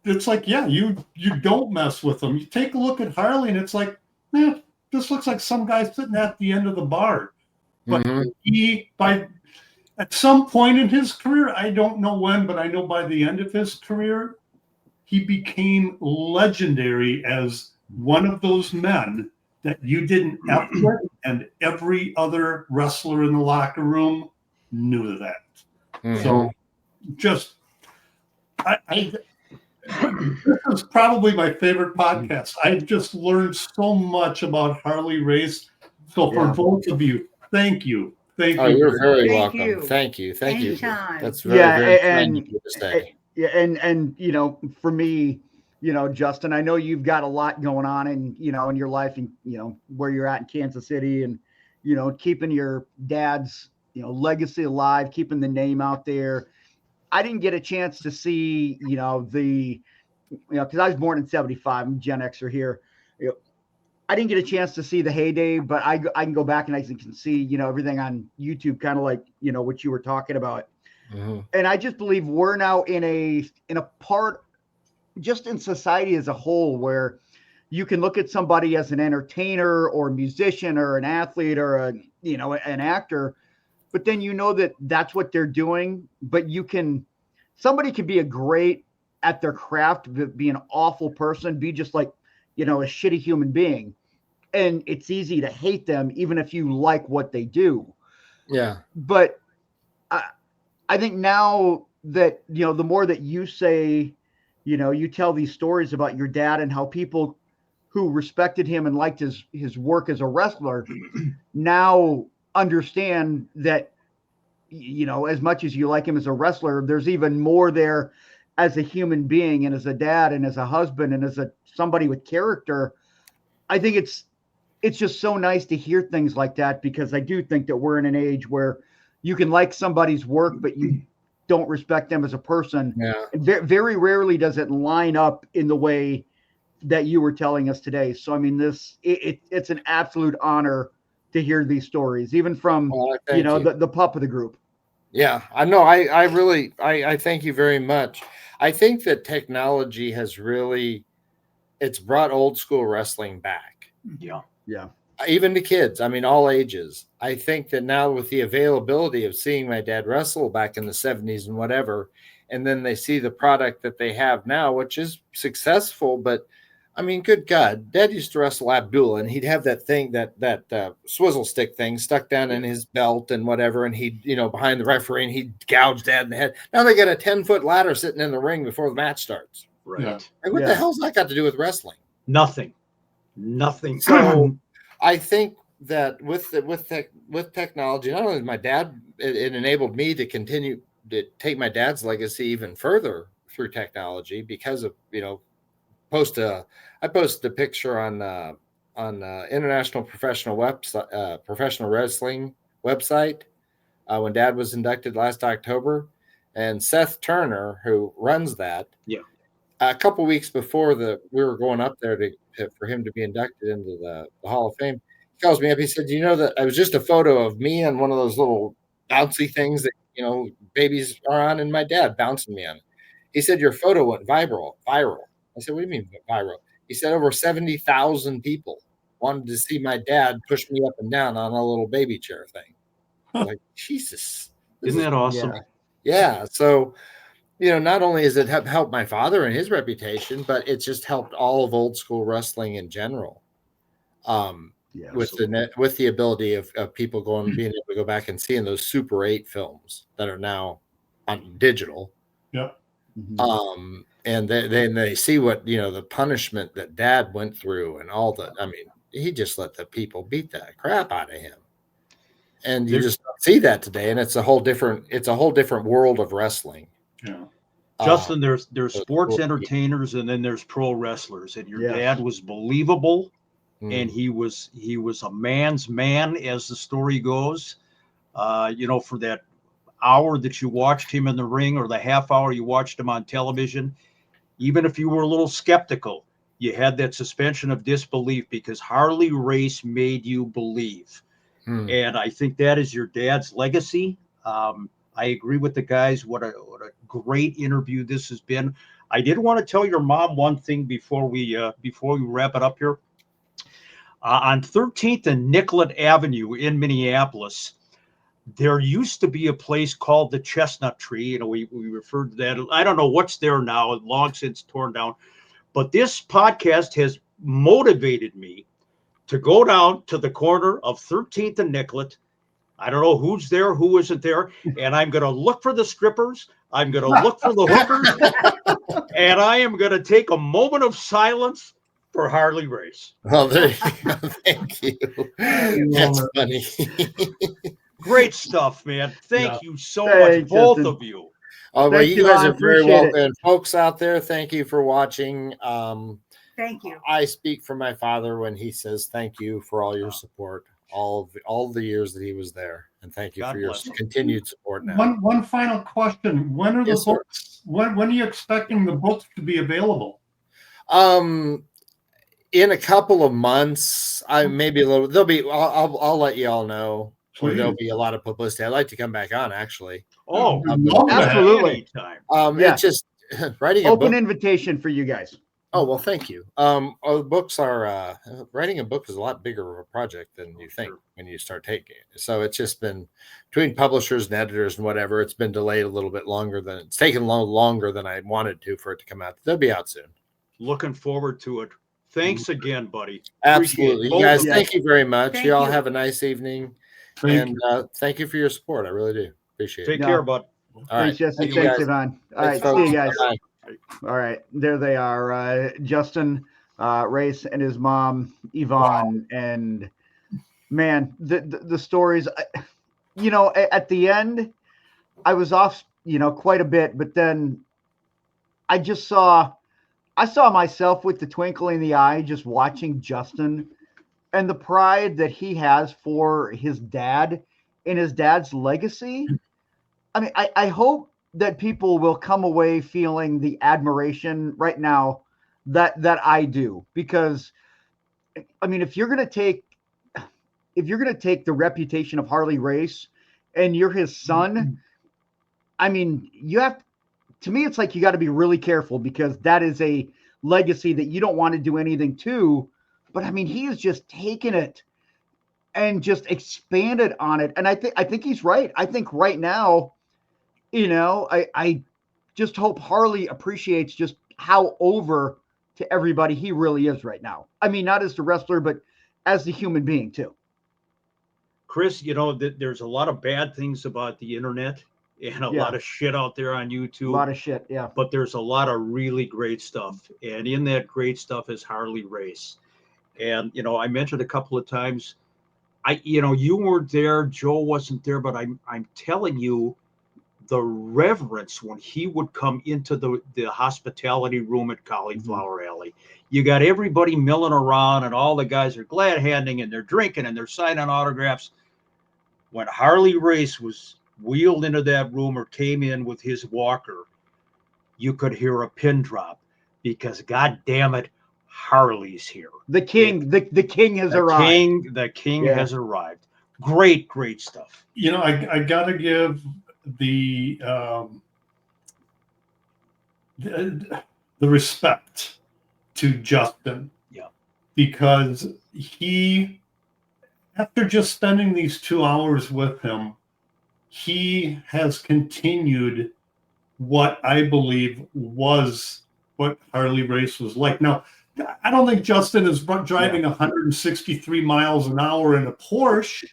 it's like, yeah, you don't mess with them. You take a look at Harley and it's like, man, this looks like some guy sitting at the end of the bar. But at some point in his career, I don't know when, but I know by the end of his career, he became legendary as one of those men that you didn't F with, and every other wrestler in the locker room knew that. So just, this is probably my favorite podcast. I just learned so much about Harley Race. So for both of you, thank you. Thank you. You're very Thank welcome. you. Thank you. Thank Anytime. you. That's very kind of you to say. And you know, for me, you know, Justin, I know you've got a lot going on in your life, and you know where you're at in Kansas City, and you know, keeping your dad's legacy alive, keeping the name out there. I didn't get a chance to see because I was born in '75. I'm Gen Xer here. I didn't get a chance to see the heyday, but I can go back and I can see, everything on YouTube, kind of like, what you were talking about. And I just believe we're now in a part, just in society as a whole, where you can look at somebody as an entertainer or a musician or an athlete or an actor, but then that's what they're doing. But somebody could be a great at their craft, be an awful person, be just like, a shitty human being. And it's easy to hate them, even if you like what they do. Yeah. But I think now that, the more that you say, you tell these stories about your dad and how people who respected him and liked his work as a wrestler now understand that, as much as you like him as a wrestler, there's even more there as a human being and as a dad and as a husband and as somebody with character. I think it's just so nice to hear things like that, because I do think that we're in an age where you can like somebody's work, but you don't respect them as a person. Yeah. And very rarely does it line up in the way that you were telling us today. So, I mean, it's an absolute honor to hear these stories, even from, the pup of the group. Yeah, I know. I really thank you very much. I think that technology has it's brought old school wrestling back. Yeah. Yeah. Even the kids, I mean, all ages. I think that now with the availability of seeing my dad wrestle back in the 70s and whatever, and then they see the product that they have now, which is successful, but I mean, good God, Dad used to wrestle Abdullah, and he'd have that thing, that swizzle stick thing stuck down in his belt and whatever, and he'd, behind the referee, and he'd gouge Dad in the head. Now they got a 10-foot ladder sitting in the ring before the match starts. Right. Yeah. Like, what the hell's that got to do with wrestling? Nothing. So I think that with technology, not only my dad, it enabled me to continue to take my dad's legacy even further through technology, because of, I posted a picture on International Professional Wrestling website when Dad was inducted last October, and Seth Turner, who runs that, a couple weeks before we were going up there for him to be inducted into the Hall of Fame, he calls me up. He said, that I was just a photo of me on one of those little bouncy things that babies are on, and my dad bouncing me on it. He said, your photo went viral. I said, what do you mean viral? He said over 70,000 people wanted to see my dad push me up and down on a little baby chair thing. Like, Jesus. Isn't that awesome? Yeah. So, not only has it helped my father and his reputation, but it's just helped all of old school wrestling in general. With the ability of people being able to go back and seeing those Super 8 films that are now on digital. Yep. And then they see what, the punishment that Dad went through and all the, I mean, he just let the people beat the crap out of him. And you just don't see that today. And it's a whole different world of wrestling. Yeah. Justin, there's sports entertainers and then there's pro wrestlers, and your dad was believable, and he was a man's man, as the story goes. For that hour that you watched him in the ring, or the half hour you watched him on television, even if you were a little skeptical, you had that suspension of disbelief because Harley Race made you believe. And I think that is your dad's legacy. I agree with the guys. What a great interview this has been. I did want to tell your mom one thing before we wrap it up here. On 13th and Nicollet Avenue in Minneapolis, there used to be a place called the Chestnut Tree. We referred to that. I don't know what's there now, long since torn down. But this podcast has motivated me to go down to the corner of 13th and Nicollet. I don't know who's there, who isn't there. And I'm going to look for the strippers. I'm going to look for the hookers. And I am going to take a moment of silence for Harley Race. Well, there you go. Thank you. That's funny. Great stuff, man. Thank you so much, both of you. Oh, well, you guys are very welcome. And folks out there, thank you for watching. Thank you. I speak for my father when he says thank you for all your support, all the years that he was there, and thank you for your continued support now. One final question: when are the books? When are you expecting the books to be available? In a couple of months, maybe a little. I'll let you all know. There'll be a lot of publicity. I'd like to come back on, actually. Oh, absolutely. It's just writing a book. Open invitation for you guys. Oh, well, thank you. Books are writing a book is a lot bigger of a project than you think when you start taking it. So it's just been between publishers and editors and whatever. It's been delayed a little bit longer than it's taken longer than I wanted to for it to come out. They'll be out soon. Looking forward to it. Thanks again, buddy. Absolutely. You guys, thank you very much. You all have a nice evening. Thank you for your support. I really do. Appreciate it. Take care, bud. All right. Thanks, Yvonne. All right. See you guys. Bye. All right. There they are. Justin Race and his mom, Yvonne. Wow. And man, the stories, at the end, I was off, quite a bit, but then I saw myself with the twinkle in the eye, just watching Justin and the pride that he has for his dad and his dad's legacy. I mean, I hope that people will come away feeling the admiration right now that I do, because I mean, if you're going to take the reputation of Harley Race and you're his son, I mean, to me, it's like you got to be really careful, because that is a legacy that you don't want to do anything to. But I mean, he has just taken it and just expanded on it. And I think he's right. I think right now, I just hope Harley appreciates just how over to everybody he really is right now. I mean, not as the wrestler, but as the human being too. Chris, there's a lot of bad things about the internet and a lot of shit out there on YouTube. A lot of shit, yeah. But there's a lot of really great stuff. And in that great stuff is Harley Race. And, I mentioned a couple of times, you weren't there, Joe wasn't there, but I'm telling you, the reverence when he would come into the hospitality room at Cauliflower Alley. You got everybody milling around, and all the guys are glad handing, and they're drinking, and they're signing autographs. When Harley Race was wheeled into that room or came in with his walker, you could hear a pin drop, because God damn it, Harley's here. The king, the king has arrived. The king has arrived. Great stuff. I gotta give the respect to Justin. Yeah. Because he, after just spending these 2 hours with him, he has continued what I believe was what Harley Race was like. Now, I don't think Justin is driving 163 miles an hour in a Porsche,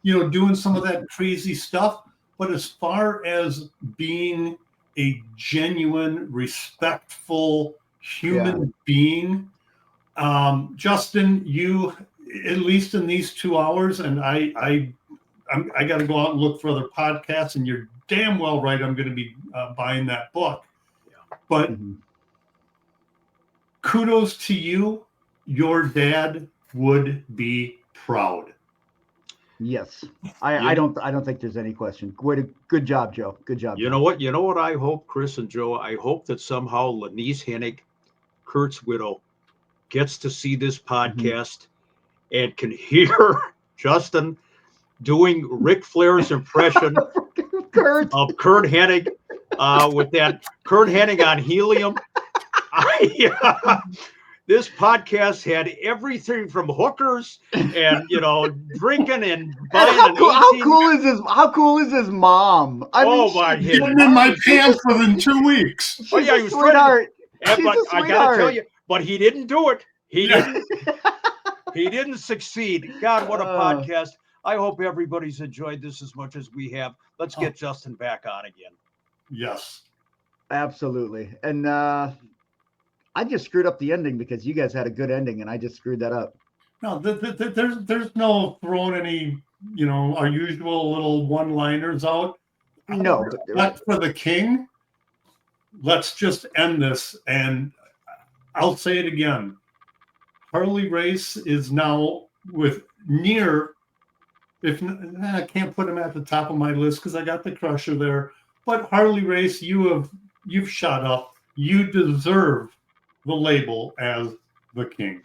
doing some of that crazy stuff. But as far as being a genuine, respectful human being, Justin, you, at least in these 2 hours, and I got to go out and look for other podcasts, and you're damn well right. I'm going to be buying that book. Yeah. But kudos to you. Your dad would be proud. Yes, I don't think there's any question. Good job, Joe. Good job. You know what? You know what I hope, Chris and Joe? I hope that somehow Lenise Hennig, Kurt's widow, gets to see this podcast and can hear Justin doing Ric Flair's impression of Kurt Hennig with that Kurt Hennig on helium. This podcast had everything from hookers and drinking and buying. How cool is his mom? Getting in my pants within 2 weeks. She's a sweetheart. But I gotta tell you, but he didn't do it. He didn't. He didn't succeed. God, what a podcast! I hope everybody's enjoyed this as much as we have. Let's get Justin back on again. Yes, absolutely. And I just screwed up the ending because you guys had a good ending, and I just screwed that up. No, there's no throwing any, our usual little one-liners out. No, but for the king, let's just end this, and I'll say it again. Harley Race is now with near, if I can't put him at the top of my list because I got the Crusher there, but Harley Race, you've shot up. You deserve the label as the king.